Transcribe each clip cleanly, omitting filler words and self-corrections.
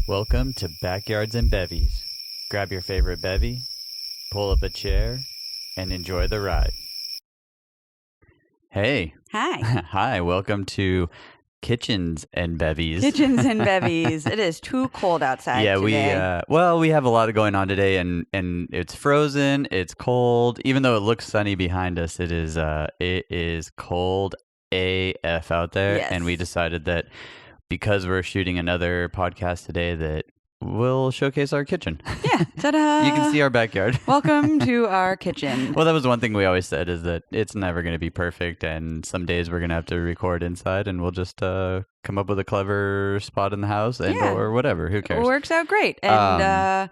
Welcome to Backyards and Bevvies. Grab your favorite bevy, pull up a chair, and enjoy the ride. Hey. Hi. Hi, welcome to Kitchens and Bevvies. Kitchens and Bevvies. It is too cold outside today. We have a lot going on today, and it's frozen, it's cold. Even though it looks sunny behind us, it is cold AF out there. Yes. And we decided that because we're shooting another podcast today that we'll showcase our kitchen. Yeah. Ta-da. You can see our backyard. Welcome to our kitchen. Well, that was one thing we always said, is that it's never going to be perfect, and some days we're going to have to record inside, and we'll just come up with a clever spot in the house or whatever. Who cares? It works out great. And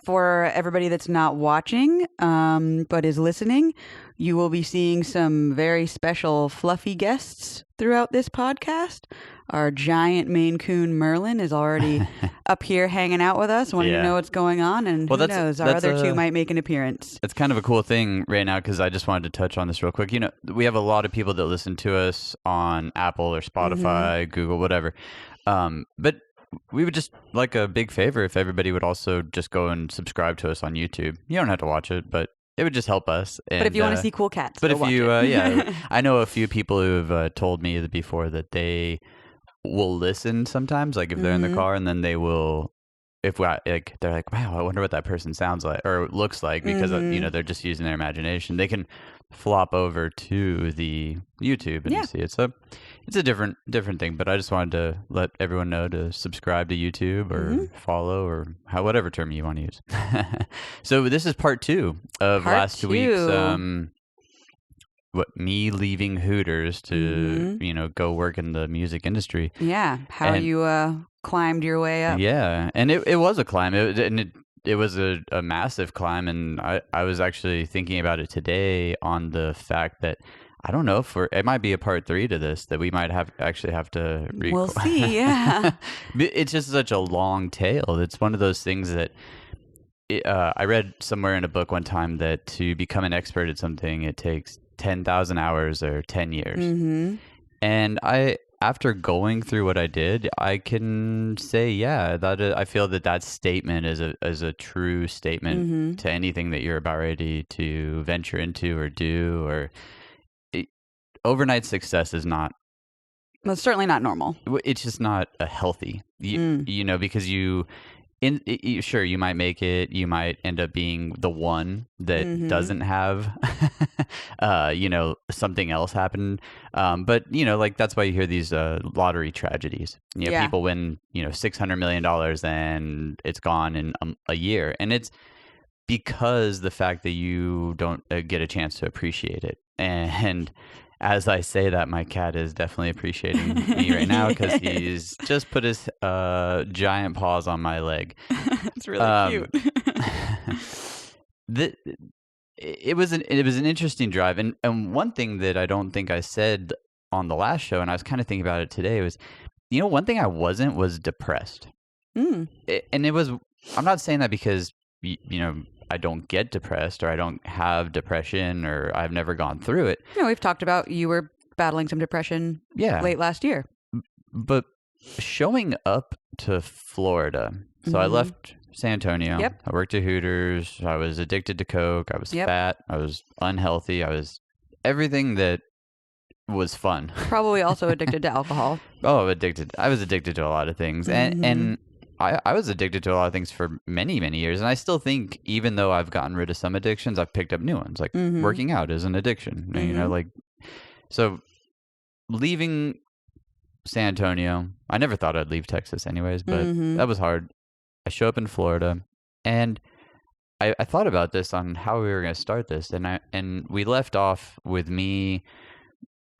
for everybody that's not watching but is listening, you will be seeing some very special fluffy guests throughout this podcast. Our giant Maine Coon Merlin is already up here hanging out with us, wanting to know what's going on, and who knows, our other two might make an appearance. It's kind of a cool thing right now, because I just wanted to touch on this real quick. You know, we have a lot of people that listen to us on Apple or Spotify, Google, whatever. But we would just like a big favor if everybody would also just go and subscribe to us on YouTube. You don't have to watch it, but it would just help us. And, but if you want to see cool cats, but if watch you, it. I know a few people who have told me before that they will listen sometimes, like if they're in the car, and then they will, they're like, wow, I wonder what that person sounds like or looks like, because they're just using their imagination. They can flop over to the YouTube and see it. So it's a different thing, but I just wanted to let everyone know to subscribe to YouTube or follow, or whatever term you want to use. So this is part 2 of last week's me leaving Hooters to go work in the music industry. Yeah, how you climbed your way up. Yeah, and it was a climb. It was a massive climb, and I was actually thinking about it today on the fact that I don't know if it might be a part 3 to this, that we might have to record. We'll see, yeah. It's just such a long tale. It's one of those things that I read somewhere in a book one time that to become an expert at something, it takes 10,000 hours or 10 years. And after going through what I did, I can say, that I feel that statement is a true statement to anything that you're about ready to venture into or do. Or overnight success is not. Well, it's certainly not normal. It's just not a healthy. Because sure, you might make it. You might end up being the one that doesn't have, something else happen. But that's why you hear these lottery tragedies. People win, $600 million and it's gone in a year, and it's because the fact that you don't get a chance to appreciate it. And as I say that, my cat is definitely appreciating me right now, because he's just put his giant paws on my leg. It's really cute. It was an interesting drive, and one thing that I don't think I said on the last show, and I was kind of thinking about it today, was one thing I wasn't was depressed. And it was. I'm not saying that because I don't get depressed, or I don't have depression, or I've never gone through it. We've talked about you were battling some depression late last year. But showing up to Florida, so I left San Antonio. Yep. I worked at Hooters. I was addicted to Coke. I was fat. I was unhealthy. I was everything that was fun. Probably also addicted to alcohol. Oh, addicted. I was addicted to a lot of things. And I was addicted to a lot of things for many, many years. And I still think, even though I've gotten rid of some addictions, I've picked up new ones. Like working out is an addiction. So leaving San Antonio, I never thought I'd leave Texas anyways, but that was hard. I show up in Florida, and I thought about this on how we were going to start this. And we left off with me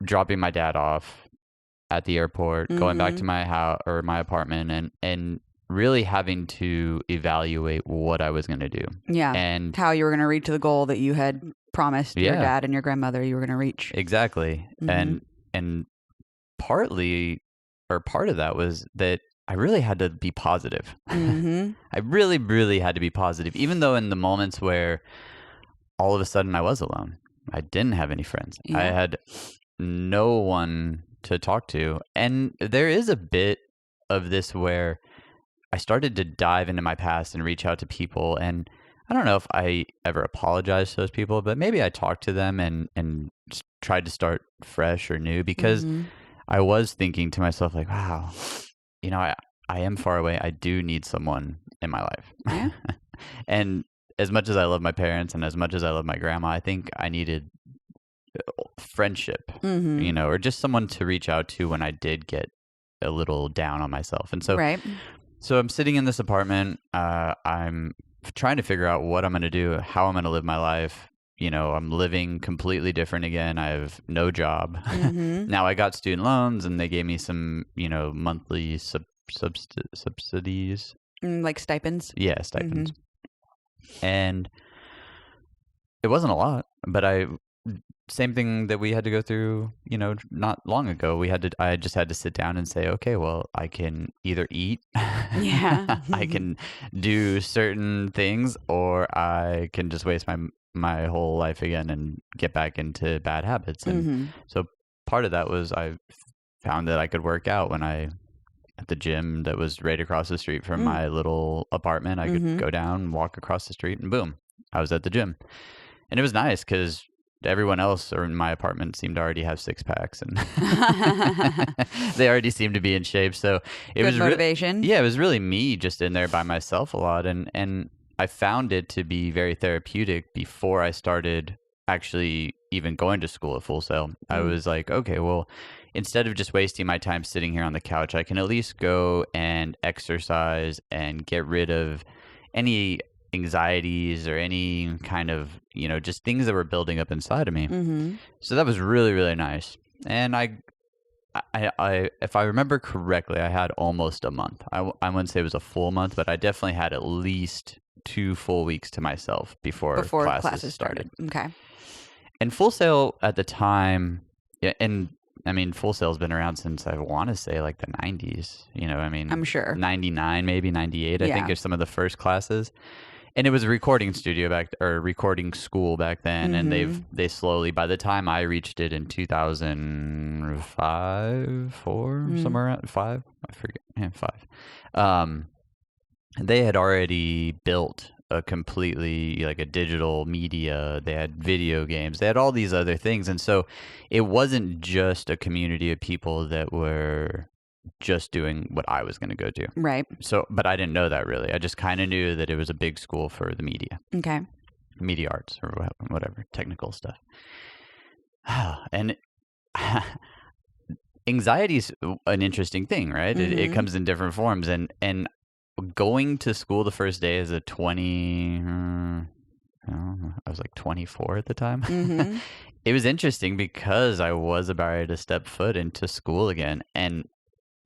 dropping my dad off at the airport, going back to my house or my apartment, and really having to evaluate what I was going to do. Yeah. And how you were going to reach the goal that you had promised your dad and your grandmother you were going to reach. Exactly. And partly, or part of that was that I really had to be positive. I really, really had to be positive, even though in the moments where all of a sudden I was alone. I didn't have any friends. Yeah. I had no one to talk to. And there is a bit of this where I started to dive into my past and reach out to people. And I don't know if I ever apologized to those people, but maybe I talked to them and tried to start fresh or new, because I was thinking to myself, like, wow, I am far away. I do need someone in my life. Yeah. And as much as I love my parents and as much as I love my grandma, I think I needed friendship, or just someone to reach out to when I did get a little down on myself. And so, so I'm sitting in this apartment. I'm trying to figure out what I'm going to do, how I'm going to live my life. I'm living completely different again. I have no job. Now I got student loans, and they gave me some, monthly subsidies. Like stipends? Yeah, stipends. And it wasn't a lot, but same thing that we had to go through, not long ago. I just had to sit down and say, okay, well, I can either eat, I can do certain things, or I can just waste my whole life again and get back into bad habits. And so part of that was I found that I could work out at the gym that was right across the street from my little apartment. I could go down, walk across the street, and boom, I was at the gym. And it was nice because everyone else in my apartment seemed to already have 6-packs, and they already seemed to be in shape. So it was motivation. It was really me just in there by myself a lot. And I found it to be very therapeutic before I started actually even going to school at Full Sail. I was like, okay, well, instead of just wasting my time sitting here on the couch, I can at least go and exercise and get rid of any anxieties or any kind of, just things that were building up inside of me. So that was really, really nice. And I if I remember correctly, I had almost a month. I wouldn't say it was a full month, but I definitely had at least 2 full weeks to myself before classes started. Okay. And Full Sail at the time, and I mean, Full Sail's been around since I want to say like the 90s. I'm sure 99, maybe 98. I think are some of the first classes. And it was a recording studio recording school back then. And they slowly, by the time I reached it in 2005, 4, somewhere around 5, I forget, 5. They had already built a completely like a digital media. They had video games. They had all these other things. And so it wasn't just a community of people that were just doing what I was going to go do. Right. So, but I didn't know that really. I just kind of knew that it was a big school for the media. Okay. Media arts or whatever, technical stuff. And anxiety is an interesting thing, right? It comes in different forms. And going to school the first day as a 20, I was like 24 at the time. It was interesting because I was about to step foot into school again and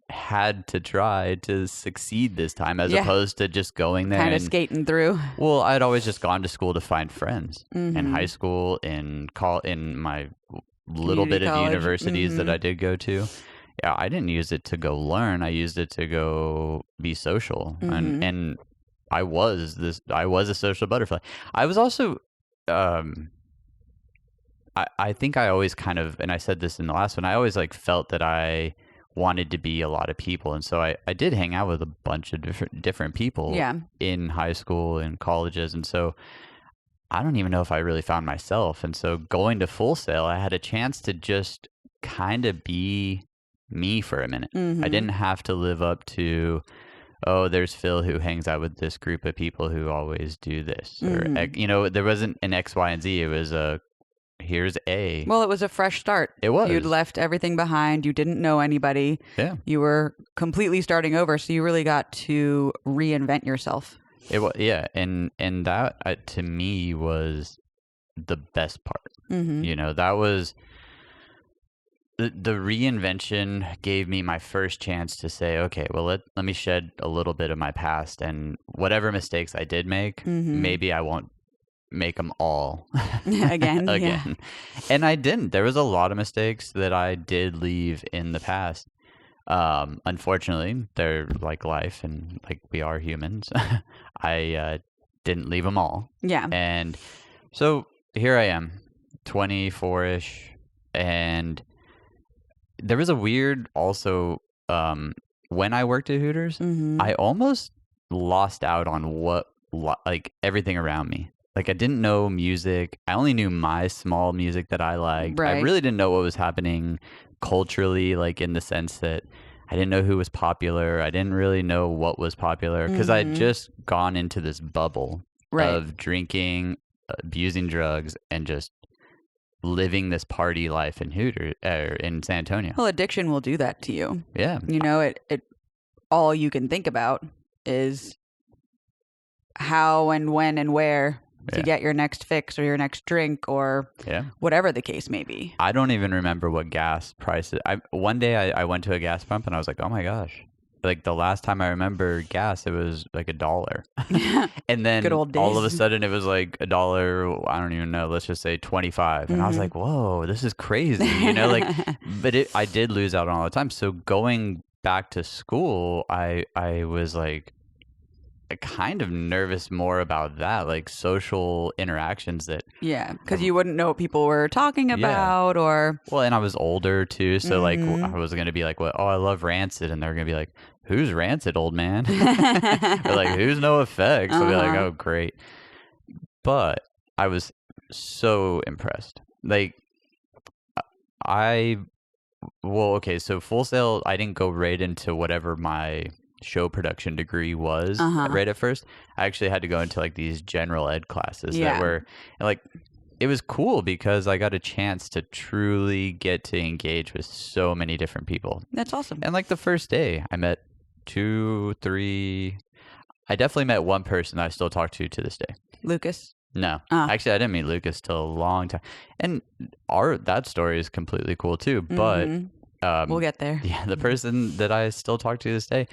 had to try to succeed this time as opposed to just going there kind of skating through. Well, I'd always just gone to school to find friends in high school, in my little bit of universities that I did go to. Yeah, I didn't use it to go learn. I used it to go be social, and I was a social butterfly. I was also, I think I always kind of, and I said this in the last one, I always like felt that I wanted to be a lot of people, and so I did hang out with a bunch of different people in high school and colleges, and so I don't even know if I really found myself. And so going to Full Sail, I had a chance to just kind of be me for a minute. I didn't have to live up to, oh, there's Phil who hangs out with this group of people who always do this, or there wasn't an X, Y, and Z. It was here's A. Well, it was a fresh start. It was. You'd left everything behind. You didn't know anybody. Yeah. You were completely starting over, so you really got to reinvent yourself. It was, yeah, and that to me was the best part. That was the reinvention gave me my first chance to say, okay, well, let me shed a little bit of my past, and whatever mistakes I did make, maybe I won't make them all again. Yeah. And I didn't. There was a lot of mistakes that I did leave in the past. Unfortunately, they're like life, and like we are humans. I didn't leave them all. Yeah. And so here I am, 24-ish, and there was a weird also when I worked at Hooters, I almost lost out on like everything around me. Like I didn't know music. I only knew my small music that I liked. Right. I really didn't know what was happening culturally, like in the sense that I didn't know who was popular. I didn't really know what was popular because I'd just gone into this bubble of drinking, abusing drugs, and just living this party life in Hooters in San Antonio. Well, addiction will do that to you. Yeah. You know, it all you can think about is how and when and where to get your next fix or your next drink or whatever the case may be. I don't even remember what gas prices. One day I went to a gas pump and I was like, oh my gosh. Like the last time I remember gas, it was like $1. And then Good old days. all of a sudden it was like $1. I don't even know. Let's just say 25. And I was like, whoa, this is crazy. You know, like, but I did lose out on all the time. So going back to school, I was like, kind of nervous more about that, like social interactions that because you wouldn't know what people were talking about or and I was older too, so like I was gonna be like, what, I love Rancid, and they're gonna be like, who's Rancid, old man? Or like, who's No Effects? I'll be like, oh great. But I was so impressed. Like so Full Sail, I didn't go right into whatever my show production degree was right at first. I actually had to go into like these general ed classes that were like, it was cool because I got a chance to truly get to engage with so many different people. That's awesome. And like the first day I met 2, 3, I definitely met one person that I still talk to this day. Lucas? No, actually I didn't meet Lucas till a long time, and that story is completely cool too, but we'll get there. Yeah, the person that I still talk to this day,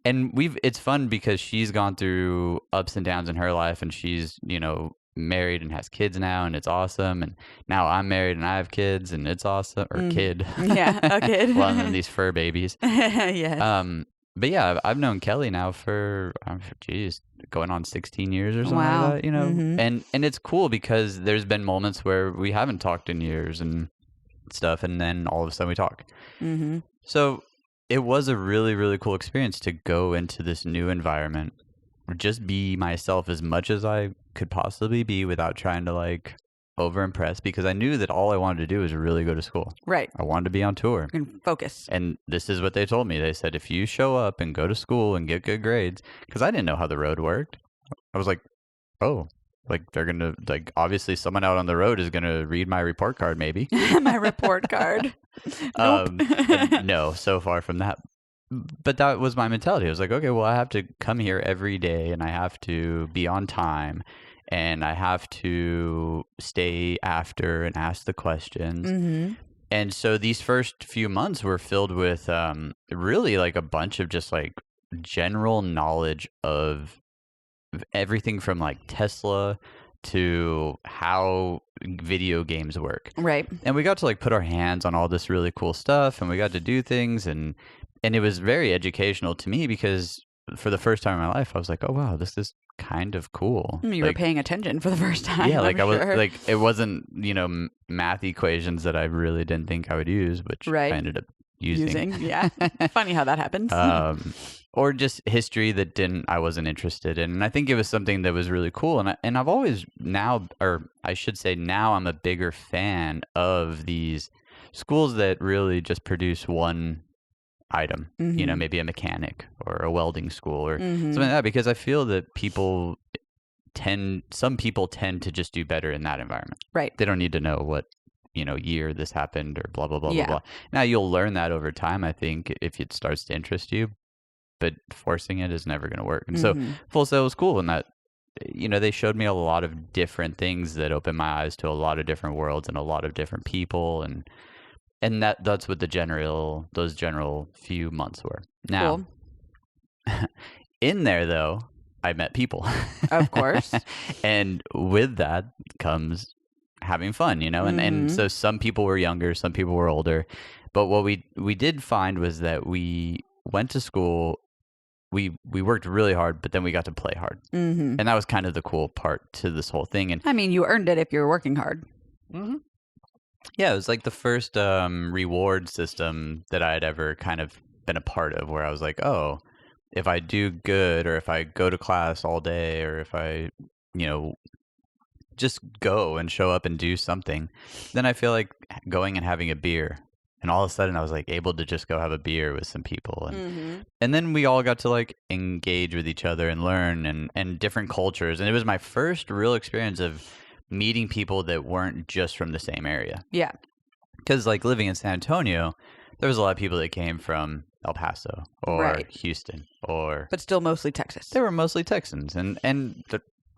and it's fun because she's gone through ups and downs in her life, and she's, you know, married and has kids now, and it's awesome. And now I'm married and I have kids, and it's awesome. Or kid. Yeah, a kid. Well, and then these fur babies. Yes. But yeah, I've known Kelly now for going on 16 years or something like that, you know. And it's cool because there's been moments where we haven't talked in years and stuff, and then all of a sudden we talk. So it was a really, really cool experience to go into this new environment, just be myself as much as I could possibly be without trying to like over impress, because I knew that all I wanted to do was really go to school. Right. I wanted to be on tour. And focus. And this is what they told me. They said, if you show up and go to school and get good grades, because I didn't know how the road worked. I was like, oh, like they're going to, like, obviously someone out on the road is going to read my report card, maybe. My report card. Nope. No, so far from that. But that was my mentality. I was like, okay, well, I have to come here every day, and I have to be on time, and I have to stay after and ask the questions. And so these first few months were filled with really like a bunch of just like general knowledge of everything from like Tesla to how video games work. Right. And we got to like put our hands on all this really cool stuff, and we got to do things, and it was very educational to me because for the first time in my life, I was like, oh wow, this is kind of cool. You were paying attention for the first time. Yeah, like I'm was sure. like, it wasn't, you know, math equations that I really didn't think I would use, which I ended up using. Yeah. Funny how that happens. Or just history that I wasn't interested in. And I think it was something that was really cool. And I've always now, or I should say now, I'm a bigger fan of these schools that really just produce one item, you know, maybe a mechanic or a welding school or something like that, because I feel that some people tend to just do better in that environment. Right. They don't need to know what, you know, year this happened or blah, blah, blah, blah, blah. Now you'll learn that over time, I think, if it starts to interest you, but forcing it is never going to work. And so Full Sail was cool in that, you know, they showed me a lot of different things that opened my eyes to a lot of different worlds and a lot of different people. And that's what those general few months were. Now, in there though, I met people. Of course. And with that comes having fun, you know? And so some people were younger, some people were older. But what we did find was that we went to school, we worked really hard, but then we got to play hard. And that was kind of the cool part to this whole thing. And I mean, you earned it if you were working hard. Yeah, it was like the first reward system that I had ever kind of been a part of, where I was like, oh, if I do good, or if I go to class all day, or if I, just go and show up and do something, then I feel like going and having a beer. And all of a sudden I was like able to just go have a beer with some people. And then we all got to like engage with each other and learn and different cultures. And it was my first real experience of meeting people that weren't just from the same area. Yeah. Because like living in San Antonio, there was a lot of people that came from El Paso or Houston but still mostly Texas. They were mostly Texans. And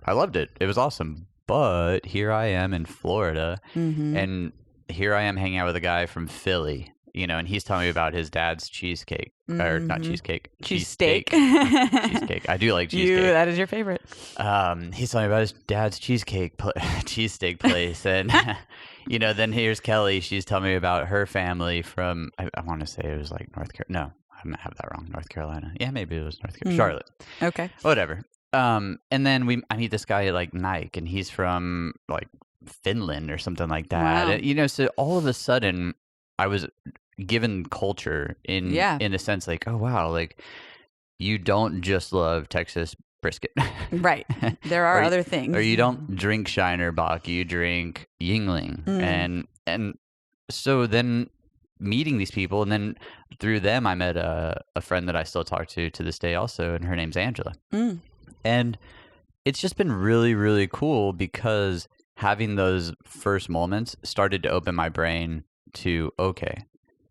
I loved it. It was awesome. But here I am in Florida and here I am hanging out with a guy from Philly, and he's telling me about his dad's cheesecake, or not cheesecake, cheesesteak. Cheesecake. I do like cheesecake. That is your favorite. He's telling me about his dad's cheesesteak place. And, then here's Kelly. She's telling me about her family from, I want to say it was like North Carolina. No, I might have that wrong. North Carolina. Yeah, maybe it was North Carolina. Charlotte. Okay. Whatever. And then I meet this guy at like Nike, and he's from like Finland or something like that. Wow. And, so all of a sudden I was given culture in a sense like, oh wow, like you don't just love Texas brisket. Right. There are other things. Or you don't drink Shiner Bock, you drink Yingling. And so then meeting these people, and then through them I met a friend that I still talk to this day also, and her name's Angela. And it's just been really, really cool because having those first moments started to open my brain to, okay,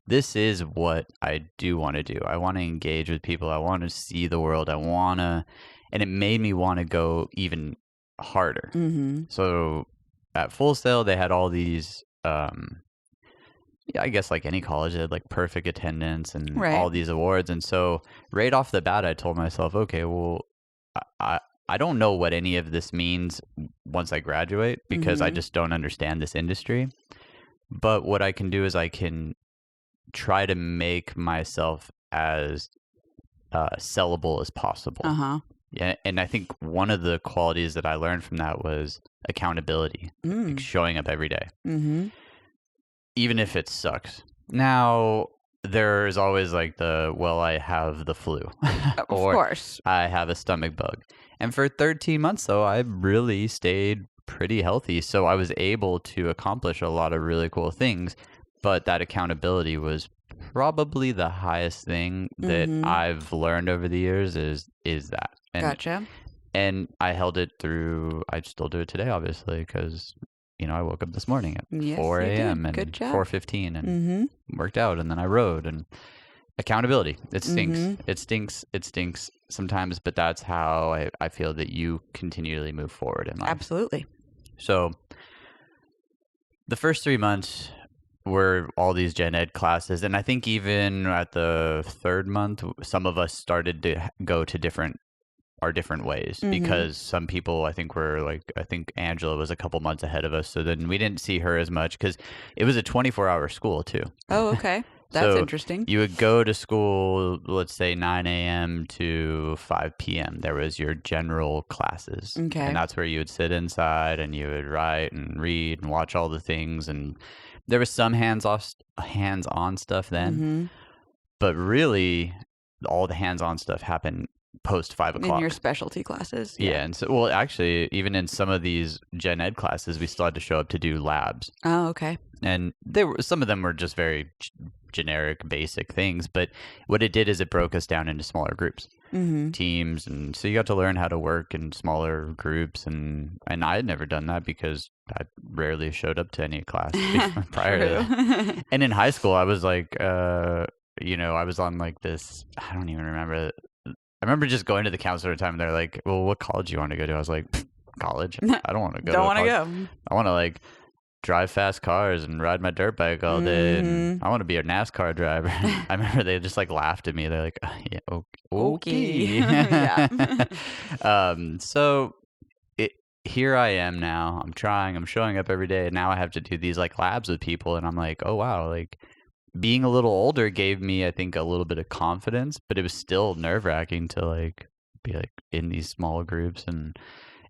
this is what I do want to do. I want to engage with people. I want to see the world. And it made me want to go even harder. So at Full Sail, they had all these, I guess like any college, they had like perfect attendance and all these awards. And so right off the bat, I told myself, okay, well, I don't know what any of this means once I graduate because I just don't understand this industry. But what I can do is I can try to make myself as sellable as possible. Yeah, and I think one of the qualities that I learned from that was accountability, like showing up every day, even if it sucks. Now, there's always like I have the flu, of course, I have a stomach bug. And for 13 months, though, I really stayed pretty healthy. So I was able to accomplish a lot of really cool things. But that accountability was probably the highest thing that I've learned over the years is that. And, gotcha. And I held it through. I still do it today, obviously, because I woke up this morning at 4 a.m. and 4:15 and worked out, and then I rode. And accountability, it stinks. It stinks sometimes, but that's how I feel that you continually move forward in life. Absolutely. So the first 3 months were all these gen ed classes, and I think even at the third month, some of us started to go to different ways because some people I think Angela was a couple months ahead of us, so then we didn't see her as much because it was a 24-hour school too. Oh, okay. That's so interesting. You would go to school, let's say 9 a.m. to 5 p.m. There was your general classes. Okay. And that's where you would sit inside and you would write and read and watch all the things. And there was some hands-on stuff then. But really, all the hands-on stuff happened post 5 o'clock. In your specialty classes. Yeah. And so, well, actually, even in some of these gen ed classes, we still had to show up to do labs. Oh, okay. And some of them were just very generic, basic things. But what it did is it broke us down into smaller groups, teams. And so you got to learn how to work in smaller groups. And I had never done that because I rarely showed up to any class prior to that. And in high school, I was like, I was on like this, I don't even remember. I remember just going to the counselor at the time and they're like, well, what college do you want to go to? I was like, college? I don't want to go Don't want to go. I want to like drive fast cars and ride my dirt bike all day. And I want to be a NASCAR driver. I remember they just like laughed at me. They're like, yeah, okay. Yeah. So here I am now. I'm showing up every day. And now I have to do these like labs with people. And I'm like, oh, wow. Like being a little older gave me, I think, a little bit of confidence, but it was still nerve wracking to like be like in these small groups and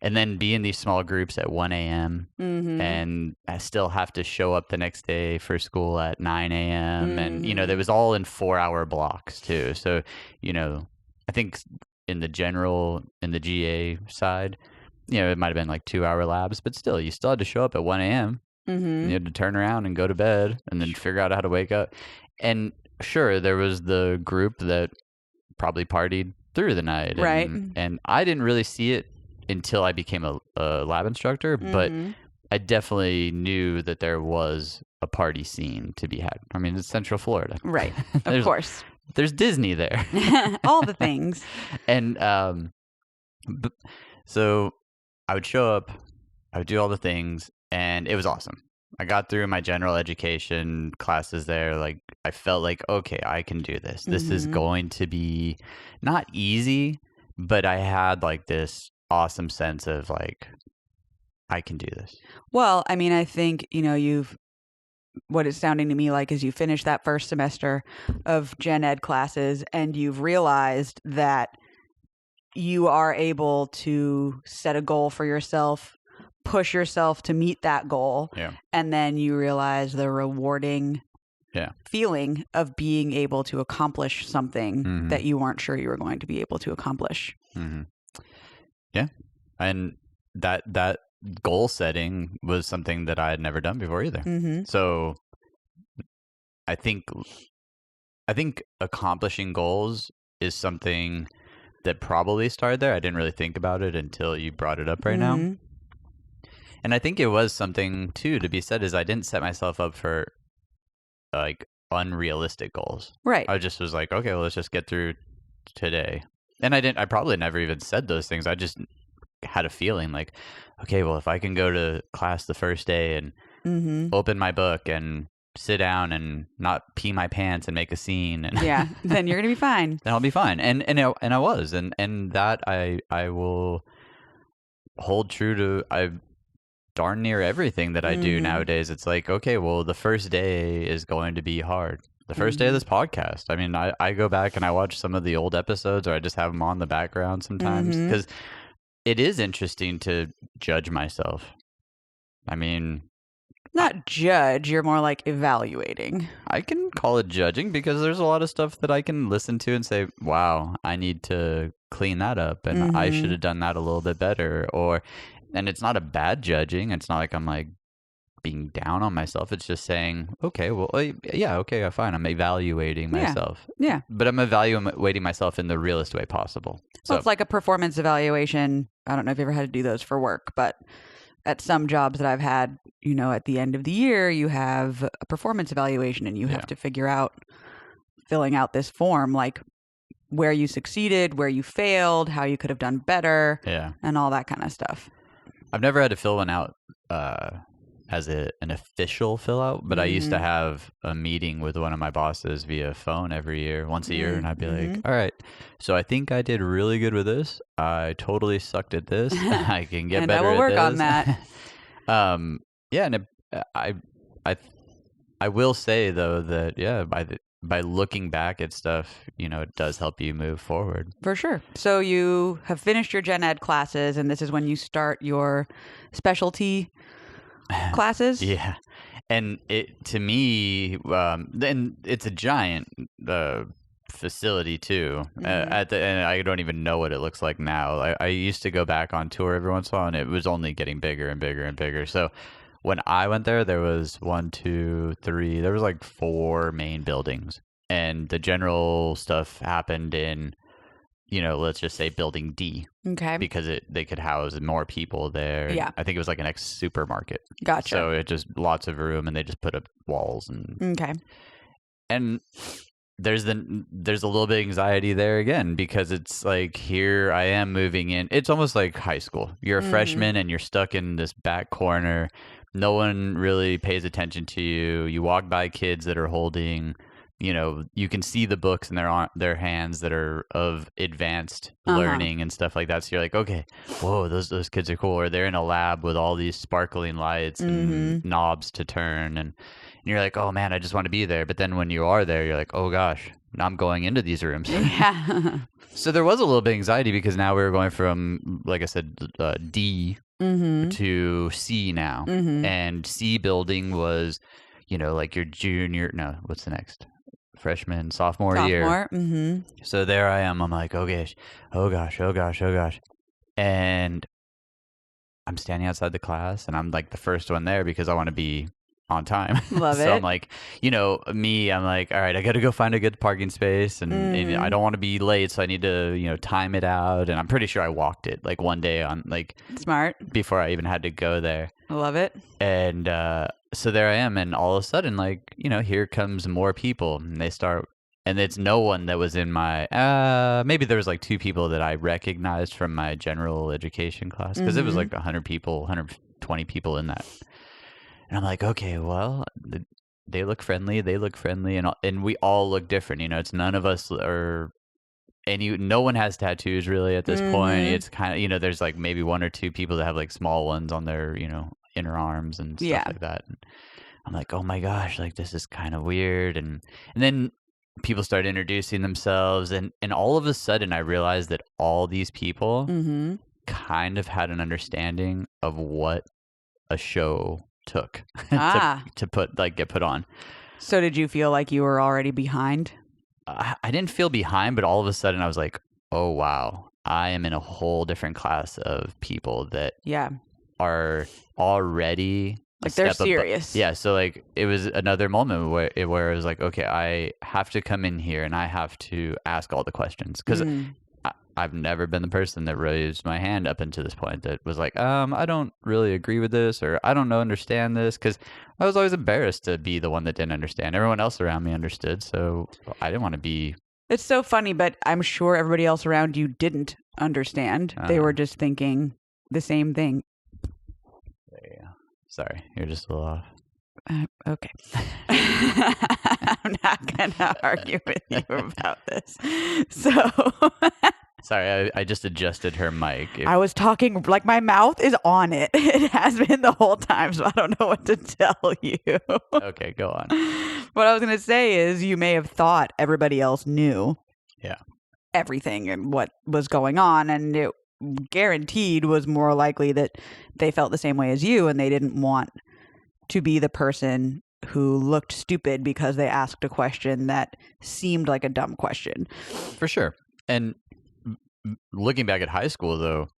then be in these small groups at 1 a.m. And I still have to show up the next day for school at 9 a.m. And, there was all in 4-hour blocks too. So, I think in the GA side, it might have been like 2-hour labs, but still, you still had to show up at 1 a.m. Mm-hmm. You had to turn around and go to bed and then figure out how to wake up. And sure, there was the group that probably partied through the night. Right. And I didn't really see it until I became a lab instructor, but I definitely knew that there was a party scene to be had. I mean, it's Central Florida. Right. Of course. There's Disney there. All the things. And so I would show up, I would do all the things, and it was awesome. I got through my general education classes there. Like, I felt like, okay, I can do this. This is going to be not easy, but I had like this awesome sense of like, I can do this. Well, I mean, I think, what it's sounding to me like is you finished that first semester of gen ed classes and you've realized that you are able to set a goal for yourself, push yourself to meet that goal. Yeah. And then you realize the rewarding feeling of being able to accomplish something that you weren't sure you were going to be able to accomplish. Yeah. And that goal setting was something that I had never done before either. So I think accomplishing goals is something that probably started there. I didn't really think about it until you brought it up right now. And I think it was something too to be said is I didn't set myself up for like unrealistic goals. Right. I just was like, okay, well, let's just get through today. And I probably never even said those things. I just had a feeling like, okay, well, if I can go to class the first day and open my book and sit down and not pee my pants and make a scene, and then you're gonna be fine. Then I'll be fine. And I was, and that I will hold true to. Darn near everything that I do nowadays. It's like, okay, well, the first day is going to be hard. The first day of this podcast. I mean, I go back and I watch some of the old episodes, or I just have them on the background sometimes because it is interesting to judge myself. I mean, not judge, you're more like evaluating. I can call it judging because there's a lot of stuff that I can listen to and say, wow, I need to clean that up and I should have done that a little bit better. And it's not a bad judging. It's not like I'm like being down on myself. It's just saying, okay, well, yeah, okay, fine. I'm evaluating myself. Yeah. But I'm evaluating myself in the realest way possible. So it's like a performance evaluation. I don't know if you ever had to do those for work, but at some jobs that I've had, at the end of the year, you have a performance evaluation and you have to figure out, filling out this form, like where you succeeded, where you failed, how you could have done better, and all that kind of stuff. I've never had to fill one out as an official fill out, but I used to have a meeting with one of my bosses via phone once a year, and I'd be like, all right, so I think I did really good with this. I totally sucked at this. I can get and better I will at work this. on that. And I will say though that by looking back at stuff, it does help you move forward. For sure. So you have finished your gen ed classes, and this is when you start your specialty classes? Yeah. And to me, then it's a giant facility too. And I don't even know what it looks like now. I used to go back on tour every once in a while, and it was only getting bigger and bigger and bigger. So when I went there was 1, 2, 3. There was like 4 main buildings, and the general stuff happened in, let's just say building D. Okay. Because they could house more people there. Yeah. I think it was like an ex-supermarket. Gotcha. So it just lots of room, and they just put up walls and. Okay. And there's a little bit of anxiety there again, because it's like, here I am moving in. It's almost like high school. You're a freshman and you're stuck in this back corner. No one really pays attention to you. You walk by kids that are holding, you can see the books in their hands that are of advanced learning and stuff like that. So you're like, okay, whoa, those kids are cool. Or they're in a lab with all these sparkling lights and knobs to turn. And you're like, oh man, I just want to be there. But then when you are there, you're like, oh gosh, now I'm going into these rooms. Yeah. So there was a little bit of anxiety, because now we were going from, like I said, D to C now. And C building was, like your junior, no, what's the next? freshman, sophomore year. Mm-hmm. So there I am. I'm like, oh gosh. And I'm standing outside the class, and I'm like the first one there because I want to be on time. Love So it. I'm like, I'm like, all right, I got to go find a good parking space, and I don't want to be late, so I need to, time it out. And I'm pretty sure I walked it like one day on like Smart. before I even had to go there. I love it. And so there I am, and all of a sudden, like, here comes more people, and they start, and it's no one that was in my, maybe there was like 2 people that I recognized from my general education class, because it was like 100 people, 120 people in that. And I'm like, okay, well, they look friendly, and we all look different. It's none of us are no one has tattoos really at this point. It's kind of, there's like maybe 1 or 2 people that have like small ones on their, inner arms and stuff like that. And I'm like, oh my gosh, like this is kind of weird. And then people start introducing themselves, and all of a sudden I realized that all these people kind of had an understanding of what a show took to get put on. So did you feel like you were already behind? I didn't feel behind, but all of a sudden I was like, oh wow, I am in a whole different class of people that are already like they're serious. Yeah, so like it was another moment where it was like, okay, I have to come in here and I have to ask all the questions, because I've never been the person that raised my hand up until this point that was like, I don't really agree with this, or I don't understand this, because I was always embarrassed to be the one that didn't understand. Everyone else around me understood, so I didn't want to be. It's so funny, but I'm sure everybody else around you didn't understand. They were just thinking the same thing. Yeah. Sorry, you're just a little off. Okay. I'm not going to argue with you about this. So... Sorry, I just adjusted her mic. I was talking, like my mouth is on it. It has been the whole time, so I don't know what to tell you. Okay, go on. What I was going to say is you may have thought everybody else knew everything and what was going on, and it guaranteed was more likely that they felt the same way as you, and they didn't want to be the person who looked stupid because they asked a question that seemed like a dumb question. For sure. And looking back at high school, though,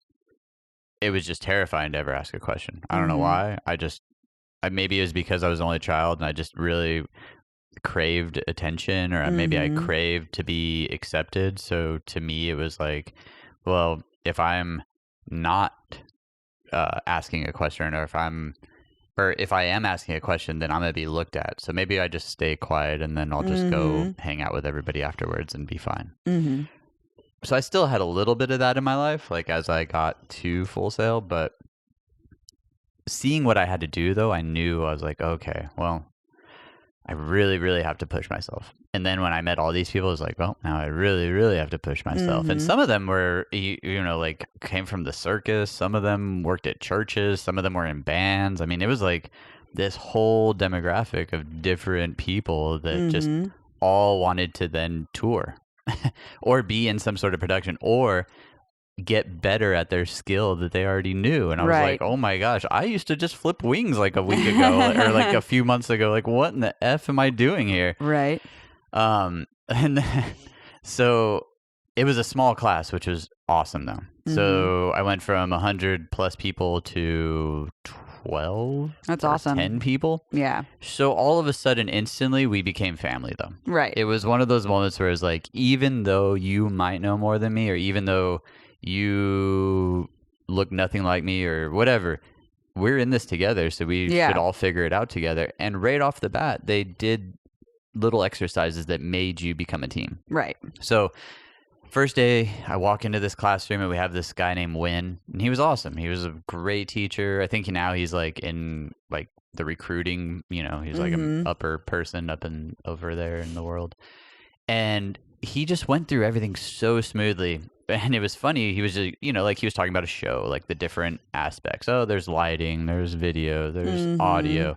it was just terrifying to ever ask a question. I don't know why. Maybe it was because I was the only child and I just really craved attention, or maybe I craved to be accepted. So to me, it was like, well, if I'm not asking a question, or if I am asking a question, then I'm going to be looked at. So maybe I just stay quiet, and then I'll just go hang out with everybody afterwards and be fine. So I still had a little bit of that in my life, like as I got to Full Sail, but seeing what I had to do, though, I knew I was like, okay, well, I really, really have to push myself. And then when I met all these people, I was like, well, now I really, really have to push myself. And some of them were, like came from the circus. Some of them worked at churches. Some of them were in bands. I mean, it was like this whole demographic of different people that just all wanted to then tour or be in some sort of production or get better at their skill that they already knew. And I was like, oh my gosh, I used to just flip wings like a week ago or like a few months ago. Like, what in the F am I doing here? Right. And then, so it was a small class, which was awesome though. So I went from 100 plus people to 12. That's awesome. 10 people. Yeah. So all of a sudden, instantly, we became family though. Right. It was one of those moments where it's like, even though you might know more than me, or even though you look nothing like me or whatever, we're in this together, so we should all figure it out together. And right off the bat, they did little exercises that made you become a team. Right. So first day, I walk into this classroom and we have this guy named Win, and he was awesome. He was a great teacher. I think now he's like in like the recruiting, he's like an upper person up and over there in the world. And he just went through everything so smoothly. And it was funny. He was just, like he was talking about a show, like the different aspects. Oh, there's lighting, there's video, there's audio.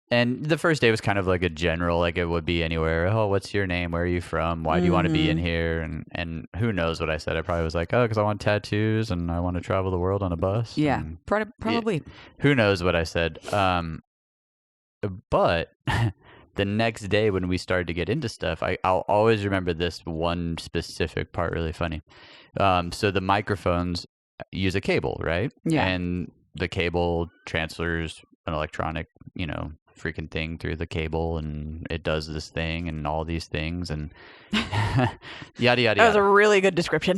And the first day was kind of like a general, like it would be anywhere. Oh, what's your name? Where are you from? Why do you want to be in here? And who knows what I said? I probably was like, oh, because I want tattoos and I want to travel the world on a bus. Yeah, and probably. Who knows what I said? But the next day when we started to get into stuff, I'll always remember this one specific part, really funny. So the microphones use a cable, right? Yeah. And the cable transfers an electronic, freaking thing through the cable, and it does this thing and all these things and yada yada. That was a really good description.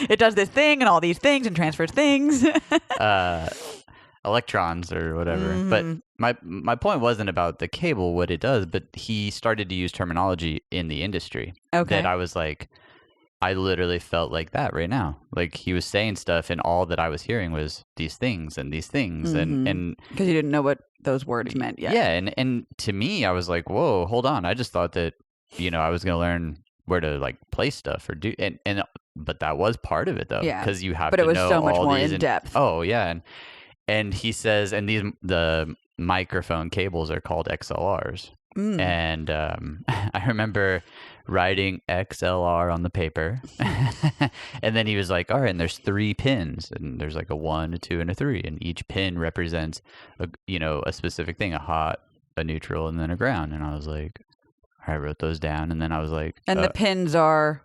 It does this thing and all these things and transfers things. Electrons or whatever. But my point wasn't about the cable, what it does, but he started to use terminology in the industry that I was like, I literally felt like that right now. Like he was saying stuff and all that I was hearing was these things and these things. And because you didn't know what those words meant yet. Yeah. And to me, I was like, whoa, hold on. I just thought that, I was going to learn where to like play stuff or do, but that was part of it though. Yeah. Because you have but to it was know so much all more these in depth. Oh yeah. And he says, and the microphone cables are called XLRs. And I remember writing XLR on the paper. And then he was like, all right, and there's 3 pins. And there's like a 1, a 2, and a 3. And each pin represents, a specific thing, a hot, a neutral, and then a ground. And I was like, I wrote those down. And then I was like... And the pins are...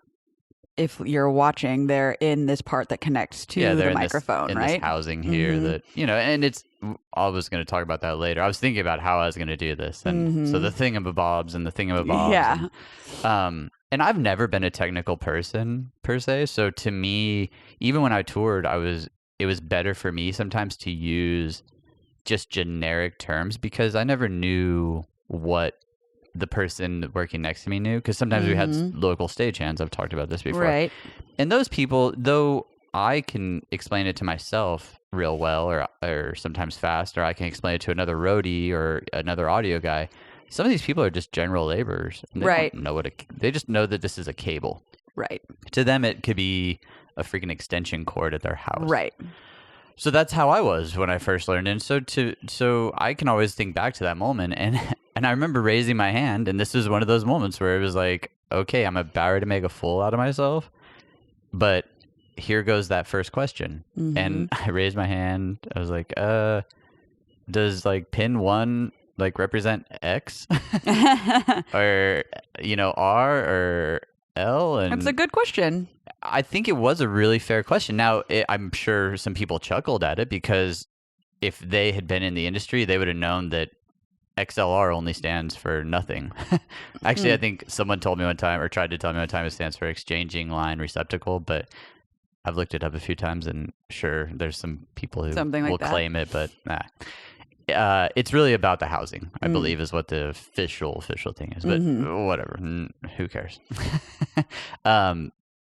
If you're watching, they're in this part that connects to the microphone, right? This housing here that, and it's, I was going to talk about that later. I was thinking about how I was going to do this. And so the thingamabobs and the thingamabobs. Yeah. And I've never been a technical person per se. So to me, even when I toured, it was better for me sometimes to use just generic terms because I never knew what the person working next to me knew, because sometimes we had local stagehands. I've talked about this before. Right. And those people, though I can explain it to myself real well or sometimes fast, or I can explain it to another roadie or another audio guy, some of these people are just general laborers. They right. don't know they just know that this is a cable. Right. To them, it could be a freaking extension cord at their house. Right. So that's how I was when I first learned. And so I can always think back to that moment. And I remember raising my hand, and this was one of those moments where it was like, okay, I'm about to make a fool out of myself, but here goes that first question. And I raised my hand. I was like, does like pin 1 like represent X or, R or L? And that's a good question. I think it was a really fair question. Now, I'm sure some people chuckled at it because if they had been in the industry, they would have known that XLR only stands for nothing. Actually, I think someone told me one time, or tried to tell me one time, it stands for exchanging line receptacle, but I've looked it up a few times and sure, there's some people who will claim it, but nah. It's really about the housing, I believe, is what the official thing is, but whatever, who cares?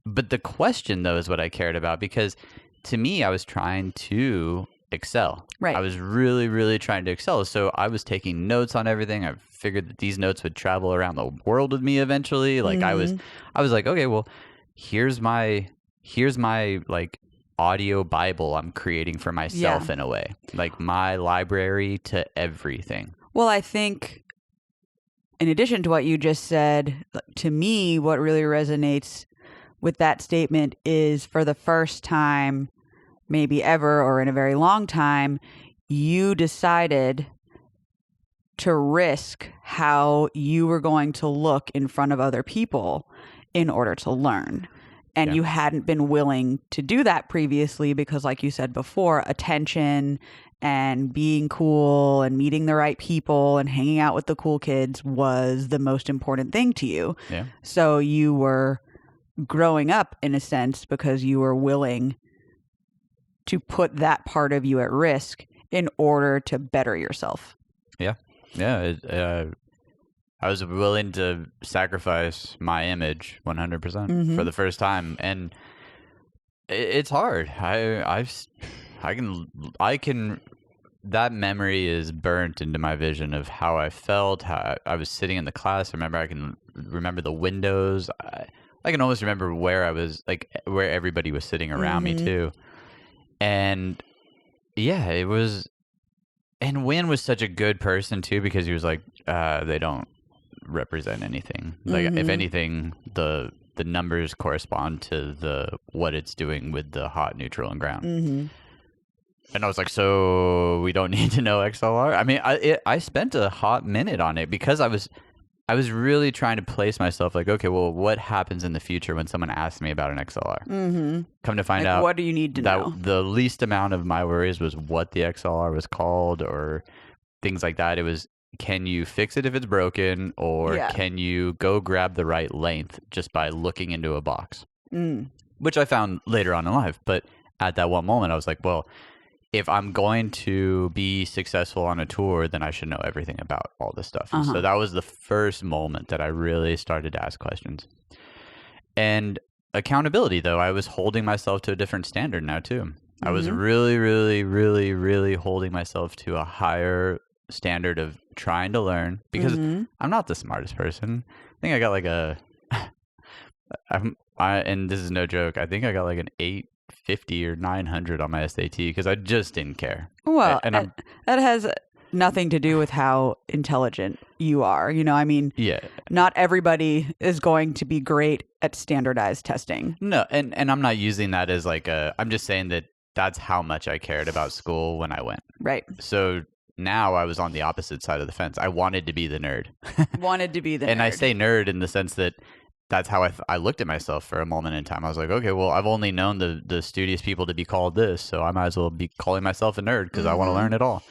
But the question, though, is what I cared about, because to me, I was trying to excel. Right. I was really, really trying to excel. So I was taking notes on everything. I figured that these notes would travel around the world with me eventually. Like I was like, okay, well, here's my like audio Bible I'm creating for myself in a way, like my library to everything. Well, I think in addition to what you just said, to me, what really resonates with that statement is, for the first time, maybe ever, or in a very long time, you decided to risk how you were going to look in front of other people in order to learn. And you hadn't been willing to do that previously because, like you said before, attention and being cool and meeting the right people and hanging out with the cool kids was the most important thing to you. Yeah. So you were growing up, in a sense, because you were willing to put that part of you at risk in order to better yourself. Yeah. Yeah. I was willing to sacrifice my image 100% for the first time. And it's hard. I can, that memory is burnt into my vision of how I felt, how I was sitting in the class. I can remember the windows. I can almost remember where I was, like where everybody was sitting around me too. And yeah, it was, and Win was such a good person too, because he was like, they don't represent anything. Like if anything, the numbers correspond to what it's doing with the hot, neutral, and ground. And I was like, so we don't need to know XLR? I mean, I spent a hot minute on it because I was really trying to place myself like, okay, well, what happens in the future when someone asks me about an XLR? Mm-hmm. Come to find out, what do you need to know? The least amount of my worries was what the XLR was called or things like that. It was, can you fix it if it's broken, or can you go grab the right length just by looking into a box? Which I found later on in life. But at that one moment, I was like, well, if I'm going to be successful on a tour, then I should know everything about all this stuff. So that was the first moment that I really started to ask questions. And accountability, though, I was holding myself to a different standard now, too. I was really, really, really, really holding myself to a higher standard of trying to learn, because I'm not the smartest person. I think I got like and this is no joke, I think I got like an 850 or 900 on my SAT because I just didn't care. Well, and that has nothing to do with how intelligent you are. You know, I mean, not everybody is going to be great at standardized testing. No, and I'm not using that as like I'm just saying that that's how much I cared about school when I went. Right. So now I was on the opposite side of the fence. I wanted to be the nerd. And I say nerd in the sense that that's how I looked at myself for a moment in time. I was like, okay, well, I've only known the studious people to be called this, so I might as well be calling myself a nerd because I want to learn it all.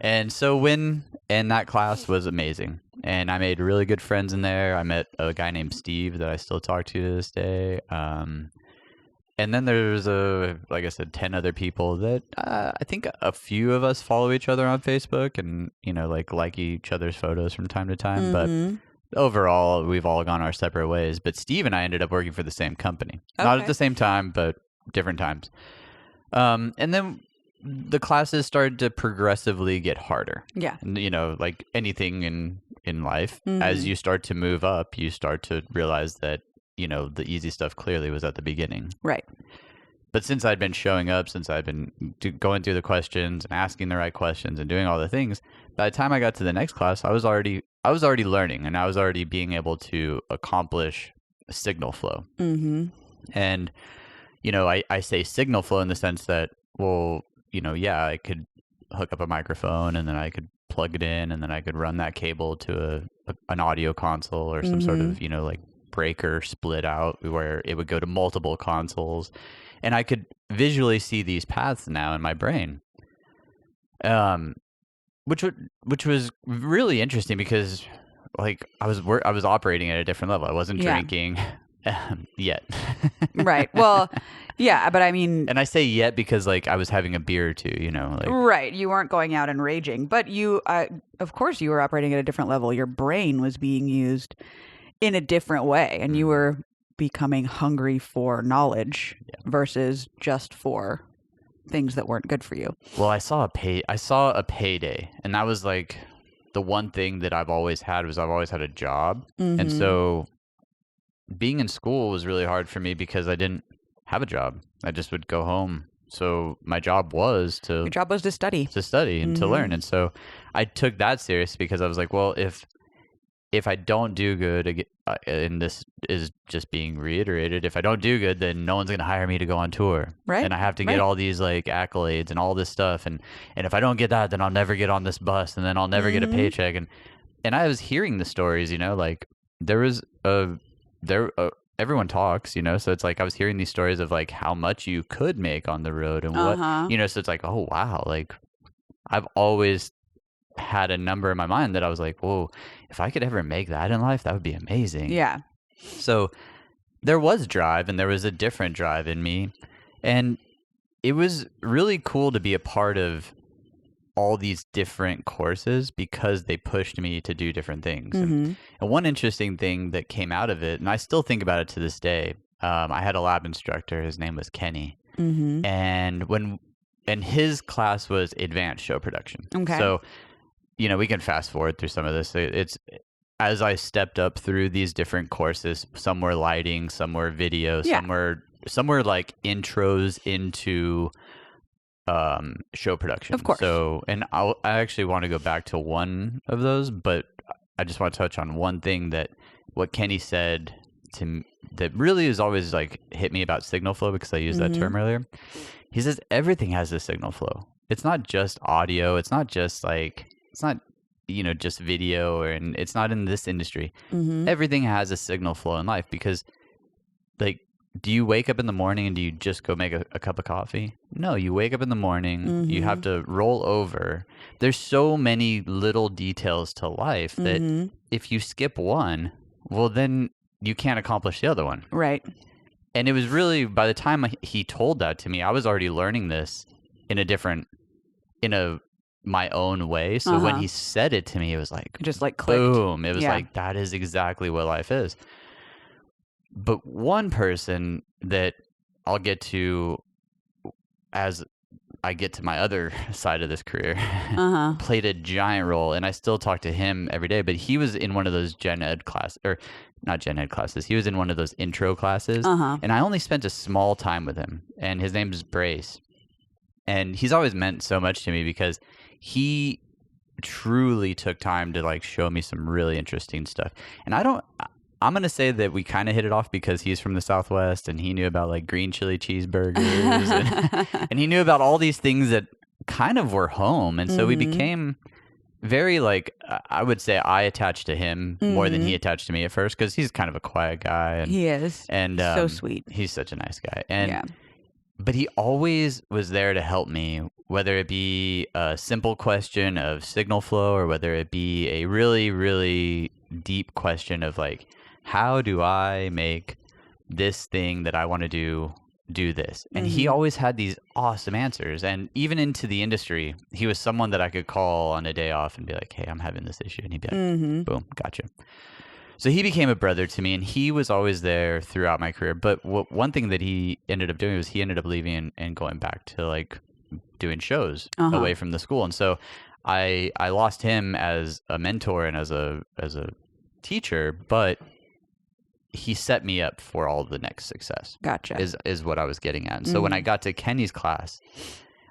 And so and that class was amazing. And I made really good friends in there. I met a guy named Steve that I still talk to this day. And then there's, like I said, 10 other people that I think a few of us follow each other on Facebook and, you know, like each other's photos from time to time. But overall, we've all gone our separate ways. But Steve and I ended up working for the same company. Okay. Not at the same time, but different times. And then the classes started to progressively get harder. Yeah. You know, like anything in life, as you start to move up, you start to realize that, you know, the easy stuff clearly was at the beginning. Right. But since I'd been showing up, since I'd been going through the questions and asking the right questions and doing all the things, by the time I got to the next class, I was already learning, and I was already being able to accomplish signal flow. And, you know, I say signal flow in the sense that, well, you know, yeah, I could hook up a microphone and then I could plug it in and then I could run that cable to an audio console or some sort of, you know, like breaker split out where it would go to multiple consoles, and I could visually see these paths now in my brain, which was really interesting because like I was operating at a different level. I wasn't drinking yet. Right. Well, yeah, but I mean, and I say yet because like I was having a beer or two, you know, like, right. You weren't going out and raging, but you, of course, you were operating at a different level. Your brain was being used in a different way, and you were becoming hungry for knowledge versus just for things that weren't good for you. Well, I saw a payday, and that was like the one thing that I've always had a job. And so being in school was really hard for me because I didn't have a job. I just would go home. So my job was to study. To study and to learn. And so I took that serious because I was like, well, if I don't do good, and this is just being reiterated, if I don't do good, then no one's going to hire me to go on tour. Right. And I have to get all these like accolades and all this stuff. And if I don't get that, then I'll never get on this bus, and then I'll never get a paycheck. And I was hearing the stories, you know, like everyone talks, you know, so it's like I was hearing these stories of like how much you could make on the road and what, you know, so it's like, oh, wow. Like I've always had a number in my mind that I was like, whoa, if I could ever make that in life, that would be amazing. Yeah. So there was drive, and there was a different drive in me. And it was really cool to be a part of all these different courses because they pushed me to do different things. And one interesting thing that came out of it, and I still think about it to this day, I had a lab instructor. His name was Kenny. And his class was advanced show production. Okay. So, you know, we can fast forward through some of this. It's as I stepped up through these different courses, some were lighting, some were video, some were like intros into show production. Of course. So, and I actually want to go back to one of those, but I just want to touch on one thing that what Kenny said that really has always like hit me about signal flow, because I used that term earlier. He says everything has a signal flow. It's not just audio. It's not just like, it's not, just video, and it's not in this industry. Everything has a signal flow in life, because like, do you wake up in the morning and do you just go make a cup of coffee? No, you wake up in the morning, you have to roll over. There's so many little details to life that if you skip one, well, then you can't accomplish the other one. Right. And it was really, by the time he told that to me, I was already learning this my own way. So when he said it to me, it was like, just like clicked. Boom. It was like, that is exactly what life is. But one person that I'll get to as I get to my other side of this career played a giant role, and I still talk to him every day, but he was in one of those gen ed class, or not gen ed classes. He was in one of those intro classes, and I only spent a small time with him, and his name is Brace. And he's always meant so much to me, because he truly took time to like show me some really interesting stuff. And I'm going to say that we kind of hit it off because he's from the Southwest, and he knew about like green chili cheeseburgers and he knew about all these things that kind of were home. And so we became very like, I would say I attached to him more than he attached to me at first, because he's kind of a quiet guy. And, he is. And so sweet. He's such a nice guy. And but he always was there to help me, whether it be a simple question of signal flow, or whether it be a really, really deep question of like, how do I make this thing that I want to do this? And he always had these awesome answers. And even into the industry, he was someone that I could call on a day off and be like, hey, I'm having this issue. And he'd be like, boom, gotcha. So he became a brother to me, and he was always there throughout my career. But one thing that he ended up doing was he ended up leaving and going back to like doing shows away from the school. And so I lost him as a mentor and as a teacher, but he set me up for all the next success. Gotcha. Is what I was getting at. And so when I got to Kenny's class,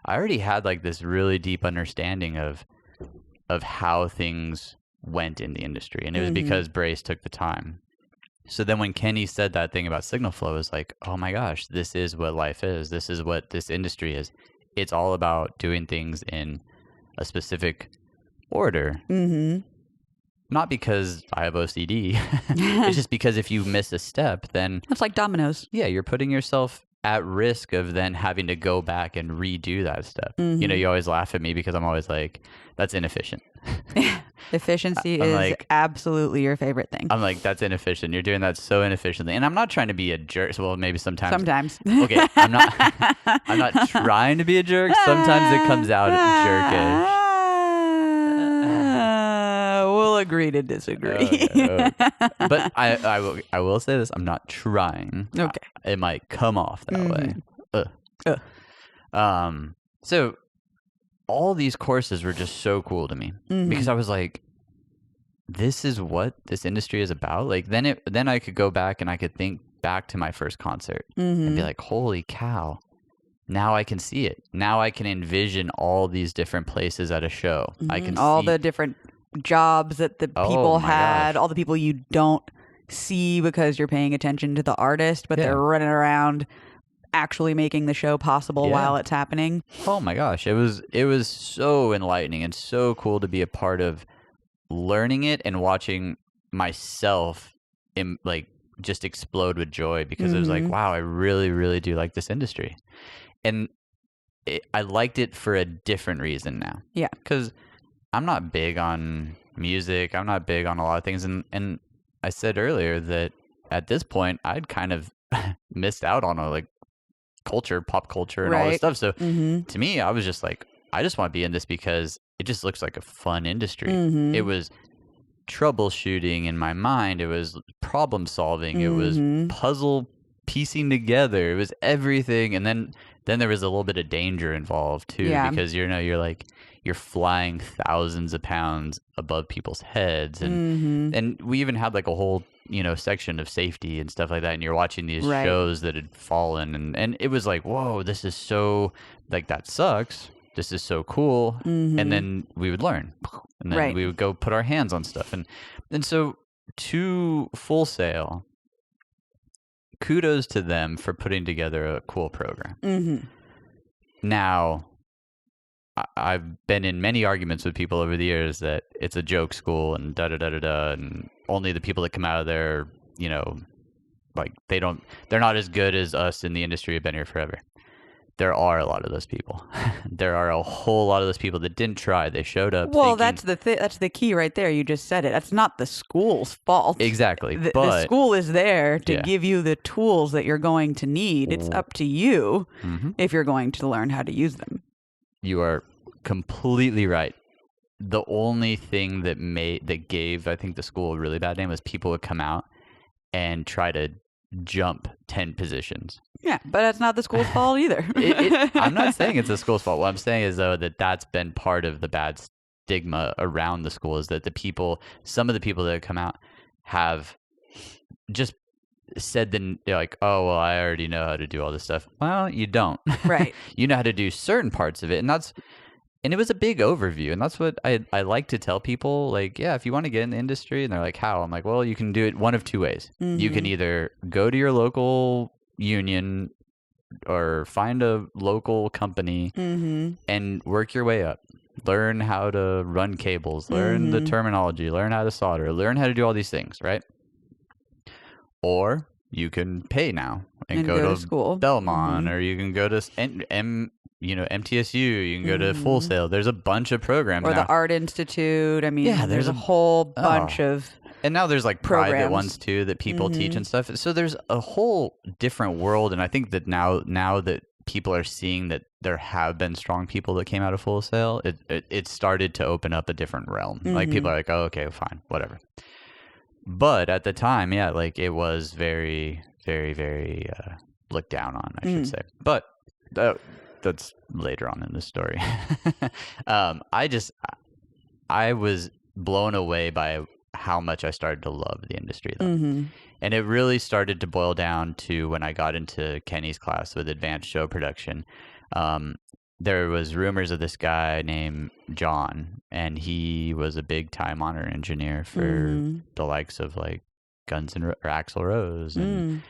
I already had like this really deep understanding of how things went in the industry. And it was because Brace took the time. So then when Kenny said that thing about signal flow, it was like, oh my gosh, this is what life is. This is what this industry is. It's all about doing things in a specific order. Not because I have OCD. It's just because if you miss a step, then... It's like dominoes. Yeah, you're putting yourself at risk of then having to go back and redo that step. You always laugh at me because I'm always like, that's inefficient. Efficiency is like, absolutely your favorite thing. I'm like, that's inefficient. You're doing that so inefficiently. And I'm not trying to be a jerk. Well, maybe sometimes. Sometimes. Okay, I'm not trying to be a jerk. Sometimes it comes out jerkish. We'll agree to disagree. Okay. But I will say this: I'm not trying. Okay. It might come off that way. So all these courses were just so cool to me because I was like, this is what this industry is about. Like then I could go back and I could think back to my first concert and be like, holy cow. Now I can see it. Now I can envision all these different places at a show. I can all see the different jobs that the people had, all the people you don't see because you're paying attention to the artist, but they're running around actually making the show possible while it's happening. Oh my gosh. It was so enlightening and so cool to be a part of learning it and watching myself just explode with joy because it was like, wow, I really, really do like this industry. And I liked it for a different reason now. Yeah. Because I'm not big on music. I'm not big on a lot of things. And I said earlier that at this point, I'd kind of missed out on pop culture and all this stuff. So to me, I was just like, I just want to be in this because it just looks like a fun industry. It was troubleshooting in my mind. It was problem solving. It was puzzle piecing together. It was everything. And then there was a little bit of danger involved too, because you're flying thousands of pounds above people's heads, and we even had like a whole section of safety and stuff like that. And you're watching these shows that had fallen, and it was like, whoa, this is so like that sucks. This is so cool. And then we would learn, and then we would go put our hands on stuff, and so to Full Sail, kudos to them for putting together a cool program. Mm-hmm. Now, I've been in many arguments with people over the years that it's a joke school and da-da-da-da-da, and only the people that come out of there, you know, like they're not as good as us in the industry have been here forever. There are a lot of those people. There are a whole lot of those people that didn't try. They showed up. Well, thinking, that's the key right there. You just said it. That's not the school's fault. Exactly. The school is there to give you the tools that you're going to need. It's up to you if you're going to learn how to use them. You are completely right. The only thing that gave, I think, the school a really bad name was people would come out and try to jump 10 positions. Yeah, but that's not the school's fault either. I'm not saying it's the school's fault. What I'm saying is, though, that's been part of the bad stigma around the school, is that some of the people that have come out have just said they're like, oh, well, I already know how to do all this stuff. Well, you don't. Right. You know how to do certain parts of it. And it was a big overview. And that's what I like to tell people. Like, yeah, if you want to get in the industry, and they're like, how? I'm like, well, you can do it one of two ways. Mm-hmm. You can either go to your local union or find a local company and work your way up. Learn how to run cables, learn the terminology, learn how to solder, learn how to do all these things, right? Or you can pay now and go to school. Belmont, or you can go to MTSU, you can go to Full Sail. There's a bunch of programs or now. The Art Institute. I mean, there's a whole bunch of and now there's like programs. Private ones too that people teach and stuff. So there's a whole different world, and I think that now that people are seeing that there have been strong people that came out of Full Sail, it started to open up a different realm. Like people are like, oh, okay, fine, whatever. But at the time, yeah, like it was very, very, very looked down on, I should say. But that's later on in the story. I was blown away by how much I started to love the industry, though. And it really started to boil down to when I got into Kenny's class with advanced show production. There was rumors of this guy named John, and he was a big time honor engineer for the likes of like or Axl Rose and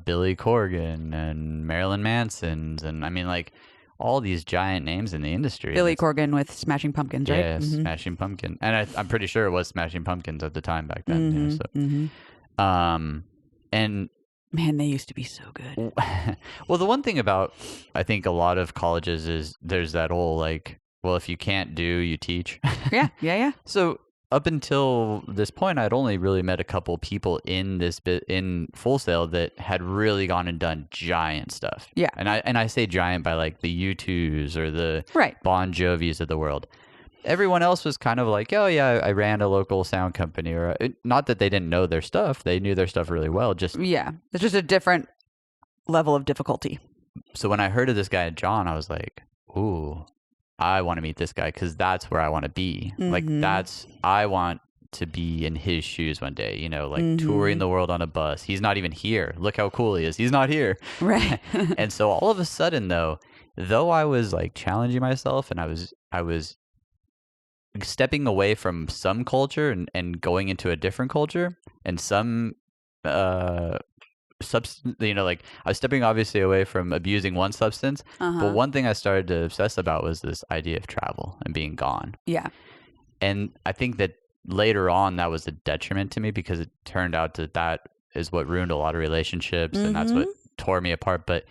Billy Corgan and Marilyn Manson's, and I mean like all these giant names in the industry. Billy Corgan with Smashing Pumpkins, right? Yeah, Smashing Pumpkins, and I'm pretty sure it was Smashing Pumpkins at the time back then. And man, they used to be so good. Well, the one thing about, I think, a lot of colleges is there's that whole like, well, if you can't do, you teach. Yeah. So up until this point, I'd only really met a couple people in Full Sail that had really gone and done giant stuff. Yeah. And I say giant by like the U2s or the Bon Jovis of the world. Everyone else was kind of like, oh yeah, I ran a local sound company, or not that they didn't know their stuff. They knew their stuff really well. It's just a different level of difficulty. So when I heard of this guy, John, I was like, ooh, I want to meet this guy because that's where I want to be. Like I want to be in his shoes one day, you know, like touring the world on a bus. He's not even here. Look how cool he is. He's not here. Right. And so all of a sudden though I was like challenging myself, and I was stepping away from some culture and going into a different culture, and some substance, you know, like I was stepping obviously away from abusing one substance, but one thing I started to obsess about was this idea of travel and being gone. Yeah. And I think that later on that was a detriment to me, because it turned out that is what ruined a lot of relationships, and that's what tore me apart. But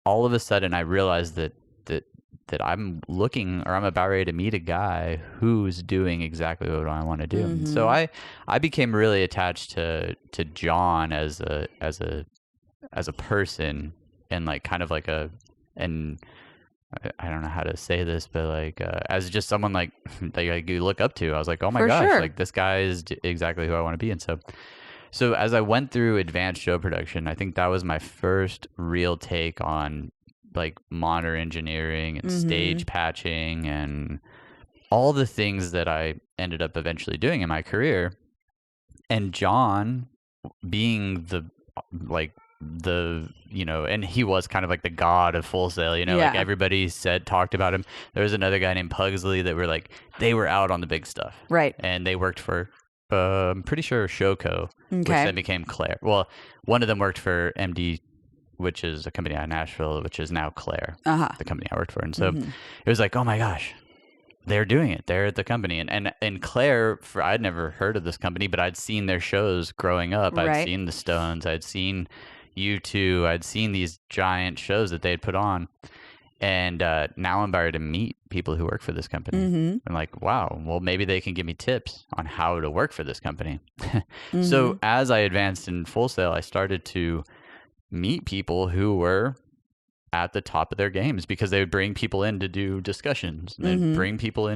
all of a sudden I realized that I'm looking, or I'm about ready to meet a guy who's doing exactly what I want to do. And so I became really attached to John as a person, and like kind of like and I don't know how to say this, but like as just someone like that you look up to. I was like, oh my gosh, like this guy is exactly who I want to be. And so as I went through advanced show production, I think that was my first real take on like monitor engineering and stage patching and all the things that I ended up eventually doing in my career. And John being the you know, and he was kind of like the god of Full Sail, you know, like everybody talked about him. There was another guy named Pugsley that they were out on the big stuff. Right. And they worked for I'm pretty sure Showco, which then became Claire. Well, one of them worked for MD, which is a company out of Nashville, which is now Claire, the company I worked for. And so it was like, oh my gosh, they're doing it. They're at the company. And Claire, I'd never heard of this company, but I'd seen their shows growing up. I'd seen the Stones. I'd seen U2. I'd seen these giant shows that they'd put on. And now I'm invited to meet people who work for this company. I'm like, wow, well, maybe they can give me tips on how to work for this company. So as I advanced in Full Sail, I started to meet people who were at the top of their games because they would bring people in to do discussions. They'd bring people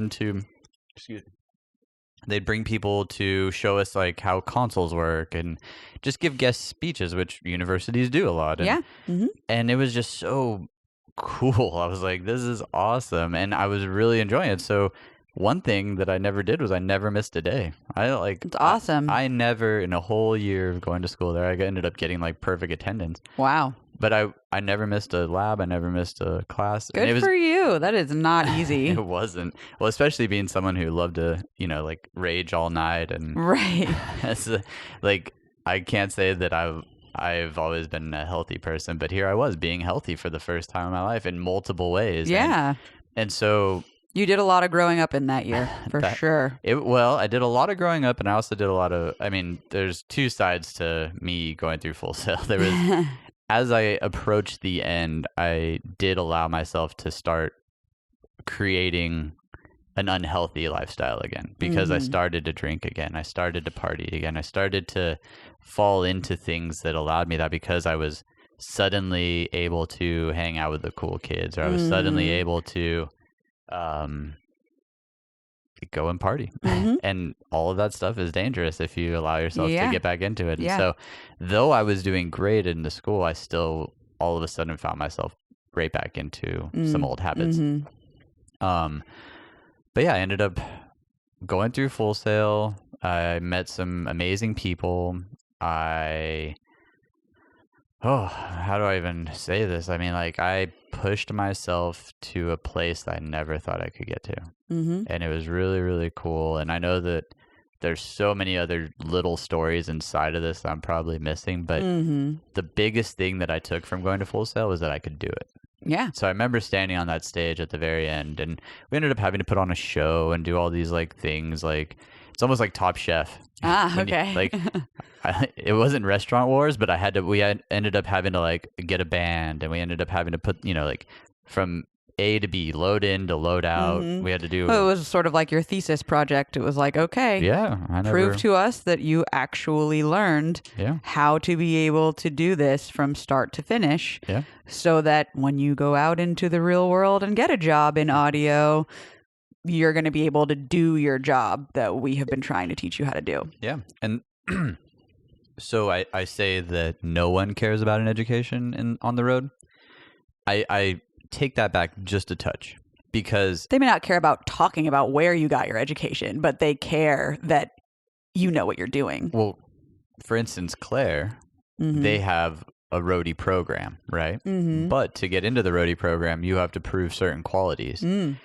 they'd bring people to show us like how consoles work and just give guest speeches, which universities do a lot. And, and it was just so cool. I was like, this is awesome. And I was really enjoying it. So one thing that I never did was I never missed a day. It's awesome. I never, in a whole year of going to school there, I ended up getting like perfect attendance. Wow. But I never missed a lab. I never missed a class. Good for you. That is not easy. It wasn't. Well, especially being someone who loved to, like rage all night. And like, I can't say that I've always been a healthy person, but here I was being healthy for the first time in my life in multiple ways. Yeah. And so you did a lot of growing up in that year, for sure. Well, I did a lot of growing up, and I also did a lot of, there's two sides to me going through Full Sail. There was, as I approached the end, I did allow myself to start creating an unhealthy lifestyle again because I started to drink again. I started to party again. I started to fall into things that allowed me that because I was suddenly able to hang out with the cool kids, or I was suddenly able to go and party. And all of that stuff is dangerous if you allow yourself to get back into it. And so though I was doing great in the school, I still all of a sudden found myself right back into some old habits. But yeah, I ended up going through Full Sail. I met some amazing people. How do I even say this? I pushed myself to a place that I never thought I could get to. And it was really, really cool. And I know that there's so many other little stories inside of this that I'm probably missing. But the biggest thing that I took from going to Full Sail was that I could do it. Yeah. So I remember standing on that stage at the very end, and we ended up having to put on a show and do all these things. It's almost like Top Chef. Okay. It wasn't Restaurant Wars, but ended up having to get a band, and we ended up having to put from A to B, load in to load out. We had to do. Well, it was sort of like your thesis project. It was like, okay, prove to us that you actually learned how to be able to do this from start to finish. Yeah. So that when you go out into the real world and get a job in audio, you're going to be able to do your job that we have been trying to teach you how to do. Yeah. And so I say that no one cares about an education on the road. I take that back just a touch, because they may not care about talking about where you got your education, but they care that you know what you're doing. Well, for instance, Claire, they have a roadie program, right? But to get into the roadie program, you have to prove certain qualities. And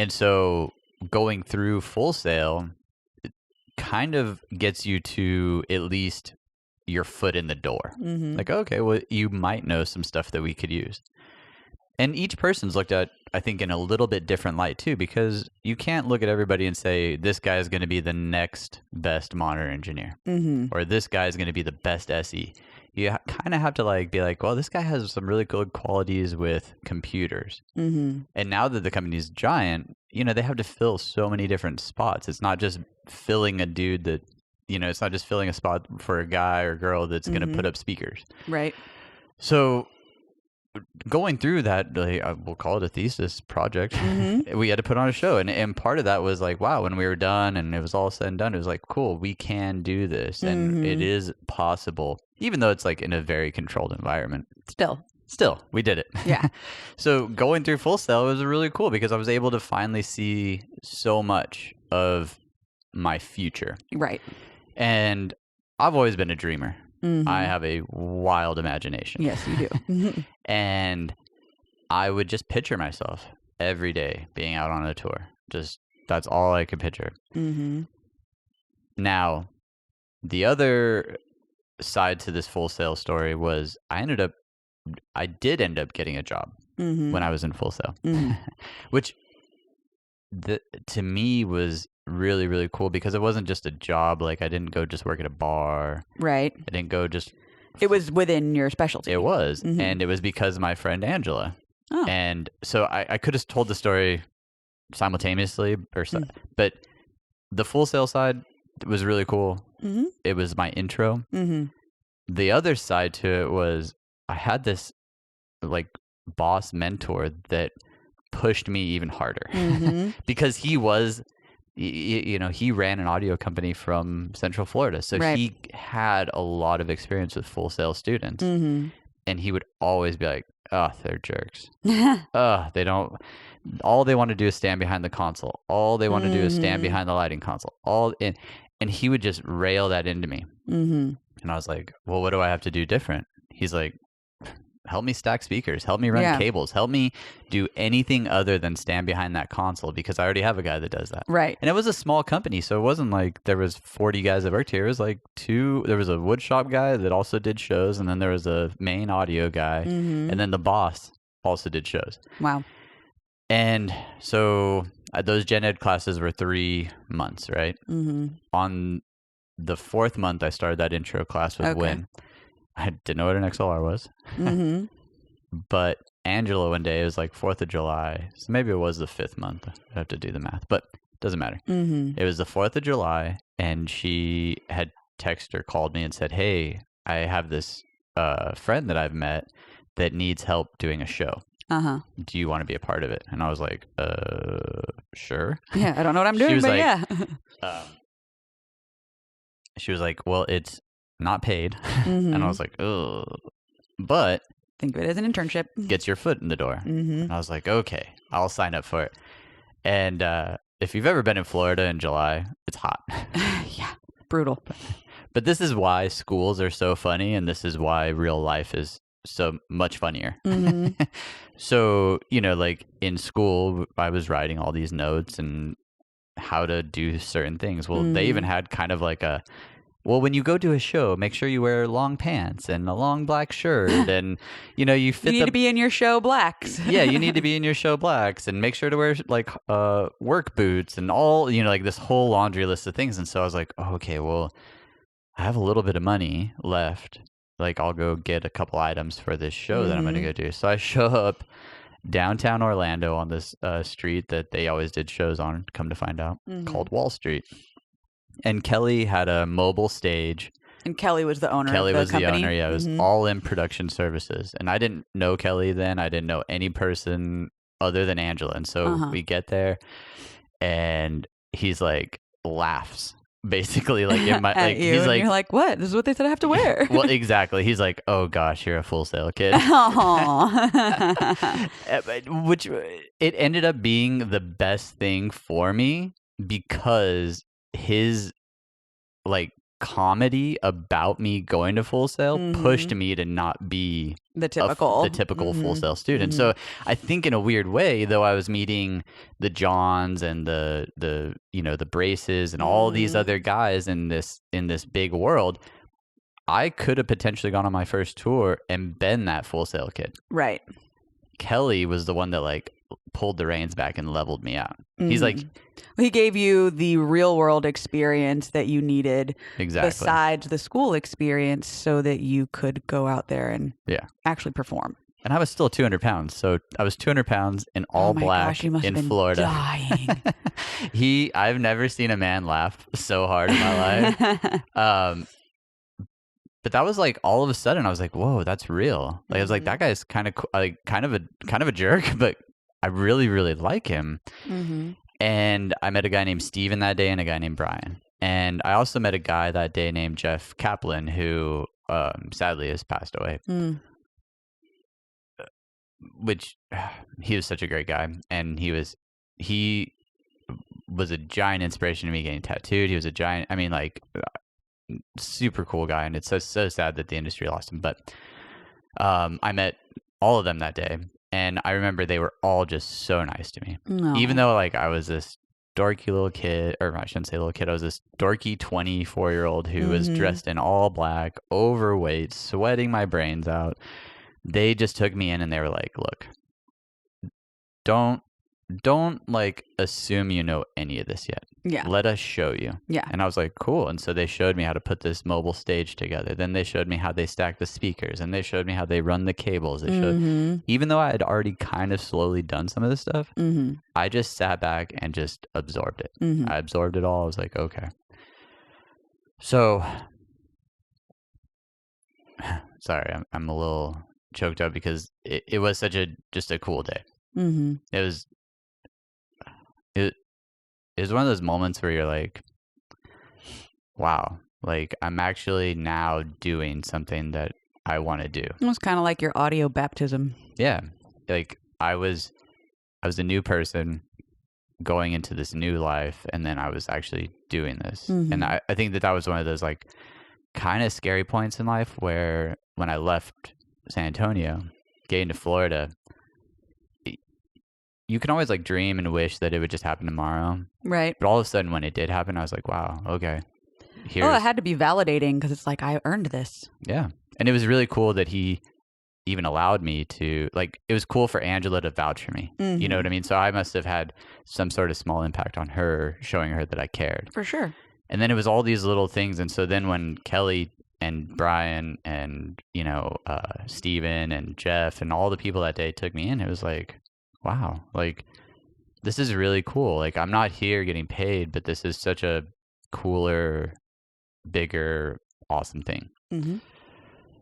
so going through Full Sail, it kind of gets you to at least your foot in the door. Okay, well, you might know some stuff that we could use. And each person's looked at, I think, in a little bit different light too, because you can't look at everybody and say, this guy is going to be the next best monitor engineer, or this guy is going to be the best SE. You kind of have to be like, well, this guy has some really good qualities with computers. And now that the company's giant, they have to fill so many different spots. It's not just filling a dude that, it's not just filling a spot for a guy or girl that's going to put up speakers. Right. So going through that, we'll call it a thesis project, we had to put on a show. And part of that was wow, when we were done and it was all said and done, it was cool, we can do this. And it is possible, even though it's in a very controlled environment. Still, we did it. Yeah. So going through Full Sail was really cool because I was able to finally see so much of my future. Right. And I've always been a dreamer. I have a wild imagination. Yes, you do. And I would just picture myself every day being out on a tour. That's all I could picture. Now, the other side to this Full Sail story was I did end up getting a job when I was in Full Sail, which to me was really, really cool because it wasn't just a job. Like I didn't go just work at a bar. Right. I didn't go just. It was within your specialty. It was. And it was because of my friend Angela. Oh. And so I could have told the story simultaneously, but the Full Sail side was really cool. It was my intro. The other side to it was I had this like boss mentor that pushed me even harder because he was, he ran an audio company from Central Florida. So he had a lot of experience with Full Sail students. And he would always be like, oh, they're jerks. They don't, all they want to do is stand behind the console. All they want to do is stand behind the lighting console. And he would just rail that into me. And I was like, well, what do I have to do different? He's like, help me stack speakers, help me run cables, help me do anything other than stand behind that console because I already have a guy that does that. Right. And it was a small company, so it wasn't like there was 40 guys that worked here. It was like there was a wood shop guy that also did shows, and then there was a main audio guy, and then the boss also did shows. Wow. And so those gen ed classes were 3 months, right? On the 4th month, I started that intro class with Win. I didn't know what an XLR was. But Angela one day, it was like 4th of July. So maybe it was the 5th month. I have to do the math, but it doesn't matter. It was the 4th of July, and she had texted or called me and said, hey, I have this friend that I've met that needs help doing a show. Do you want to be a part of it? And I was like, sure. Yeah, I don't know what I'm doing, but yeah. She was like, well, it's not paid. And I was like, oh, but think of it as an internship. Gets your foot in the door. And I was like, okay, I'll sign up for it. And if you've ever been in Florida in July, it's hot. Yeah, brutal. But this is why schools are so funny, and this is why real life is so much funnier. So, like in school, I was writing all these notes and how to do certain things. Well, they even had kind of like when you go to a show, make sure you wear long pants and a long black shirt, and you fit. You need to be in your show blacks. Yeah, you need to be in your show blacks, and make sure to wear like work boots and all. Like this whole laundry list of things. And so I was like, oh, okay, well, I have a little bit of money left. Like I'll go get a couple items for this show that I'm going to go do. So I show up downtown Orlando on this street that they always did shows on. Come to find out, called Wall Street. And Kelly had a mobile stage. And Kelly was the owner. Kelly of the was company. The owner. Yeah, it was all in production services. And I didn't know Kelly then. I didn't know any person other than Angela. And so we get there, and he's like laughs. Basically, like in my like, he's like, you're like, what? This is what they said I have to wear. Well, exactly. He's like, oh gosh, you're a Full Sail kid. Which it ended up being the best thing for me because his like comedy about me going to Full Sail pushed me to not be the typical Full Sail student. So I think in a weird way, though, I was meeting the Johns and the Braces and all these other guys in this big world, I could have potentially gone on my first tour and been that Full Sail kid. Right. Kelly was the one that like pulled the reins back and leveled me out. He's like, he gave you the real world experience that you needed besides the school experience so that you could go out there and actually perform. And I was still 200 pounds. So I was 200 pounds in all black in Florida. Dying. I've never seen a man laugh so hard in my life. But that was like all of a sudden I was like, whoa, that's real. Like I was like, that guy's kind of a jerk, but I really, really like him. And I met a guy named Steven that day and a guy named Brian. And I also met a guy that day named Jeff Kaplan, who sadly has passed away. Which he was such a great guy. And he was a giant inspiration to me getting tattooed. He was a giant, super cool guy. And it's so sad that the industry lost him. But I met all of them that day. And I remember they were all just so nice to me. Even though like I was this dorky little kid, or I shouldn't say little kid, I was this dorky 24-year-old who was dressed in all black, overweight, sweating my brains out. They just took me in and they were like, look, don't like assume you know any of this yet. Yeah. Let us show you. Yeah. And I was like, cool. And so they showed me how to put this mobile stage together. Then they showed me how they stack the speakers, and they showed me how they run the cables. They showed, even though I had already kind of slowly done some of this stuff, I just sat back and just absorbed it. I absorbed it all. I was like, okay. So, sorry, I'm a little choked up because it was just a cool day. It was one of those moments where you're like, wow, like I'm actually now doing something that I want to do. It was kind of like your audio baptism. Yeah. Like I was a new person going into this new life, and then I was actually doing this. And I think that was one of those like kind of scary points in life where when I left San Antonio, getting to Florida, you can always like dream and wish that it would just happen tomorrow. Right. But all of a sudden when it did happen, I was like, wow, okay. It had to be validating because it's like, I earned this. Yeah. And it was really cool that he even allowed me to, like, it was cool for Angela to vouch for me. You know what I mean? So I must have had some sort of small impact on her, showing her that I cared. For sure. And then it was all these little things. And so then when Kelly and Brian and, Steven and Jeff and all the people that day took me in, it was like, wow, like this is really cool. Like I'm not here getting paid, but this is such a cooler, bigger, awesome thing.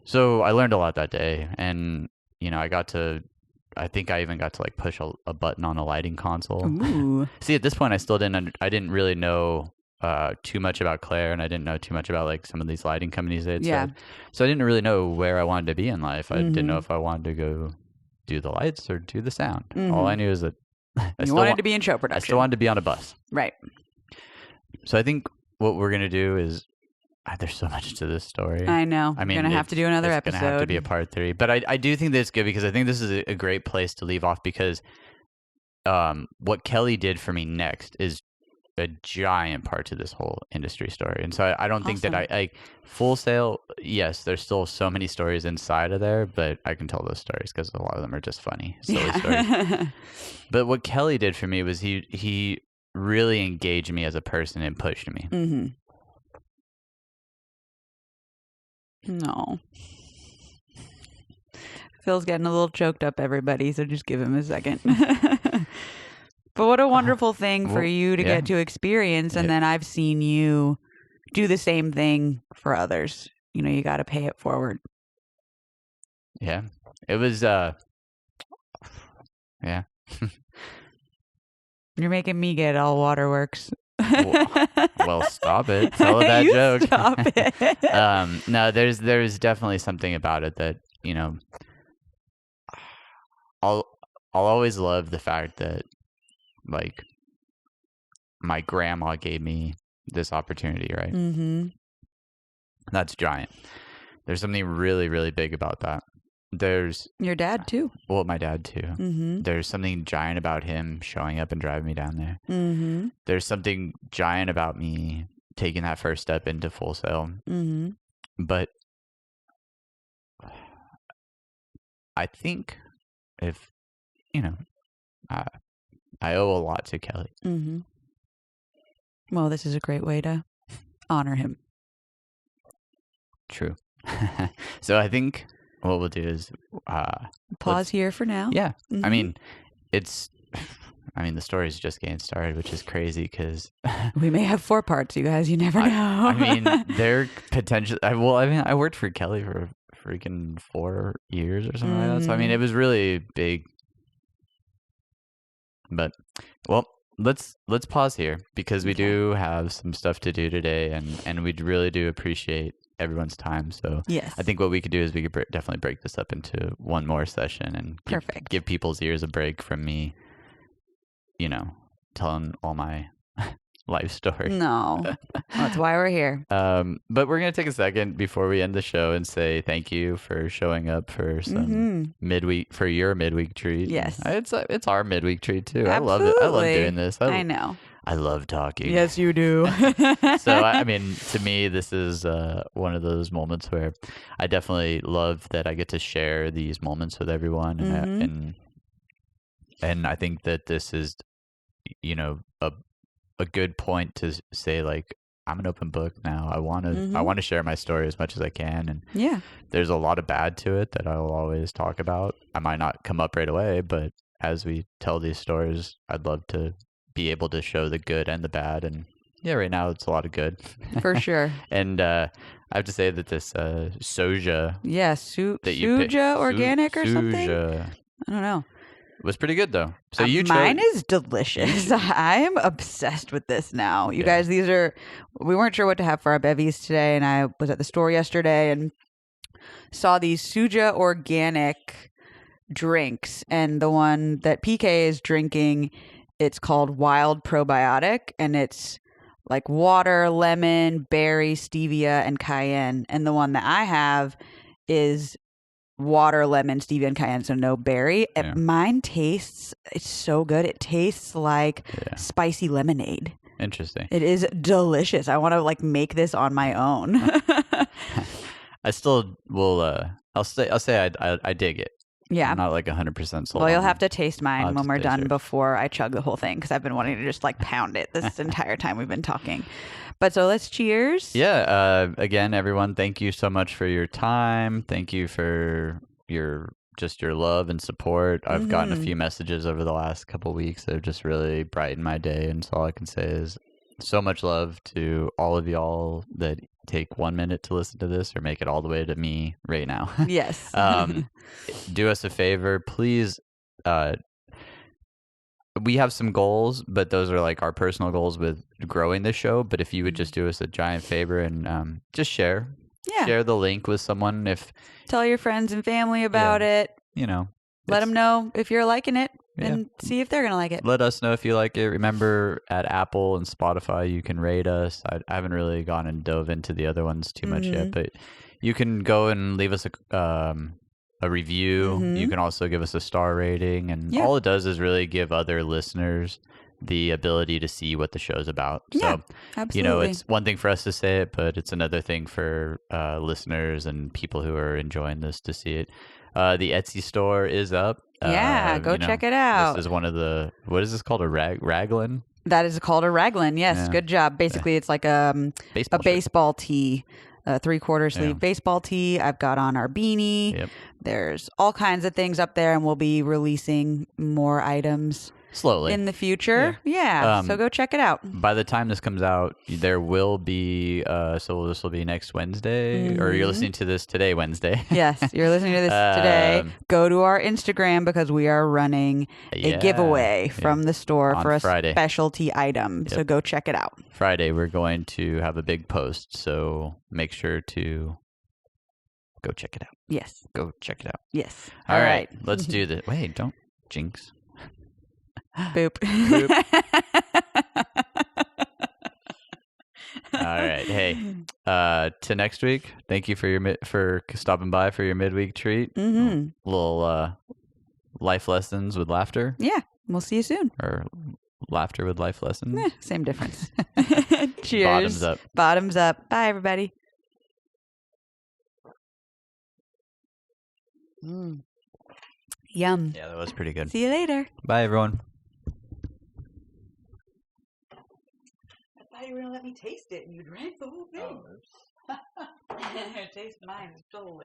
So I learned a lot that day, and I think I even got to like push a button on a lighting console. Ooh. See, at this point, I didn't really know too much about Claire, and I didn't know too much about like some of these lighting companies they had said. So I didn't really know where I wanted to be in life. I didn't know if I wanted to go do the lights or do the sound. All I knew is that you wanted to be in show production. I still wanted to be on a bus. Right. So I think what we're going to do is, there's so much to this story. I know. I mean, we're going to have to do another episode. It's going to have to be a part 3. But I do think that it's good because I think this is a great place to leave off because what Kelly did for me next is a giant part to this whole industry story. And so I don't think that I Full Sail, yes, there's still so many stories inside of there, but I can tell those stories because a lot of them are just funny, silly stories. But what Kelly did for me was he really engaged me as a person and pushed me. No. Phil's getting a little choked up, everybody, so just give him a second. But what a wonderful thing for you to get to experience. And then I've seen you do the same thing for others. You got to pay it forward. Yeah. It was, yeah. You're making me get all waterworks. Well, stop it. Tell a bad joke. Stop it. No, there's definitely something about it that, I'll always love the fact that, like, my grandma gave me this opportunity, right? That's giant. There's something really, really big about that. There's your dad too. Well, my dad too. There's something giant about him showing up and driving me down there. There's something giant about me taking that first step into Full Sail. But I think if I owe a lot to Kelly. Well, this is a great way to honor him. True. So I think what we'll do is pause here for now. Yeah. I mean, the story's just getting started, which is crazy because we may have 4 parts, you guys. You never know. I mean, they're potentially. I worked for Kelly for freaking 4 years or something like that. So I mean, it was really big. But well, let's pause here because we do have some stuff to do today, and we really do appreciate everyone's time. So yes, I think what we could do is we could definitely break this up into one more session and give people's ears a break from me, telling all my life story. No, that's why we're here. But we're going to take a second before we end the show and say thank you for showing up for some for your midweek treat. Yes. It's our midweek treat too. Absolutely. I love it. I love doing this. I know. I love talking. Yes, you do. So, I mean, to me, this is one of those moments where I definitely love that I get to share these moments with everyone. And I think that this is, a good point to say, like, I'm an open book now. I want to share my story as much as I can. And there's a lot of bad to it that I will always talk about. I might not come up right away, but as we tell these stories, I'd love to be able to show the good and the bad. And yeah, right now it's a lot of good. For sure. And I have to say that this soja. Yeah, Suja organic or something? I don't know. It was pretty good though. So mine is delicious. I am obsessed with this now. You guys, we weren't sure what to have for our Bevvies today, and I was at the store yesterday and saw these Suja organic drinks, and the one that PK is drinking, it's called Wild Probiotic, and it's like water, lemon, berry, stevia, and cayenne. And the one that I have is water, lemon, stevia, and cayenne, so no berry. Yeah. Mine tastes, it's so good. It tastes like spicy lemonade. Interesting. It is delicious. I want to like make this on my own. I still will. I'll say I dig it. Yeah. I'm not like 100% sold. Well, you'll have to taste mine when we're done before I chug the whole thing, because I've been wanting to just like pound it this entire time we've been talking. But so let's cheers. Yeah. Again, everyone, thank you so much for your time. Thank you for your love and support. I've gotten a few messages over the last couple of weeks that have just really brightened my day. And so all I can say is so much love to all of y'all that take 1 minute to listen to this or make it all the way to me right now. Yes. Do us a favor, please. We have some goals, but those are like our personal goals with growing the show. But if you would just do us a giant favor and just share the link with someone. Tell your friends and family about it. Let them know if you're liking it and see if they're going to like it. Let us know if you like it. Remember, at Apple and Spotify, you can rate us. I haven't really gone and dove into the other ones too much yet, but you can go and leave us a review. You can also give us a star rating, and all it does is really give other listeners the ability to see what the show's about. So, absolutely. it's one thing for us to say it, but it's another thing for listeners and people who are enjoying this to see it. The Etsy store is up. Go check it out. This is one of the, what is this called? A raglan? That is called a raglan. Yes, good job. Basically, it's like a baseball tee. 3/4 sleeve baseball tee. I've got on our beanie. Yep. There's all kinds of things up there, and we'll be releasing more items slowly in the future. Yeah. So go check it out. By the time this comes out, there will be so this will be next Wednesday, or you're listening to this today, Wednesday. Yes, you're listening to this today. Go to our Instagram, because we are running a giveaway from the store on for a Friday. Specialty item. So go check it out. Friday, we're going to have a big post, so make sure to go check it out. Yes. Go check it out. Yes. All right. Let's do this. Wait, don't jinx. Boop. All right. Hey, to next week. Thank you for stopping by for your midweek treat. Little life lessons with laughter. Yeah. We'll see you soon. Or laughter with life lessons. Same difference. Cheers. Bottoms up. Bottoms up. Bye, everybody. Yum. Yeah, that was pretty good. See you later. Bye, everyone. I thought you were going to let me taste it, and you drank the whole thing. Taste mine. It's totally.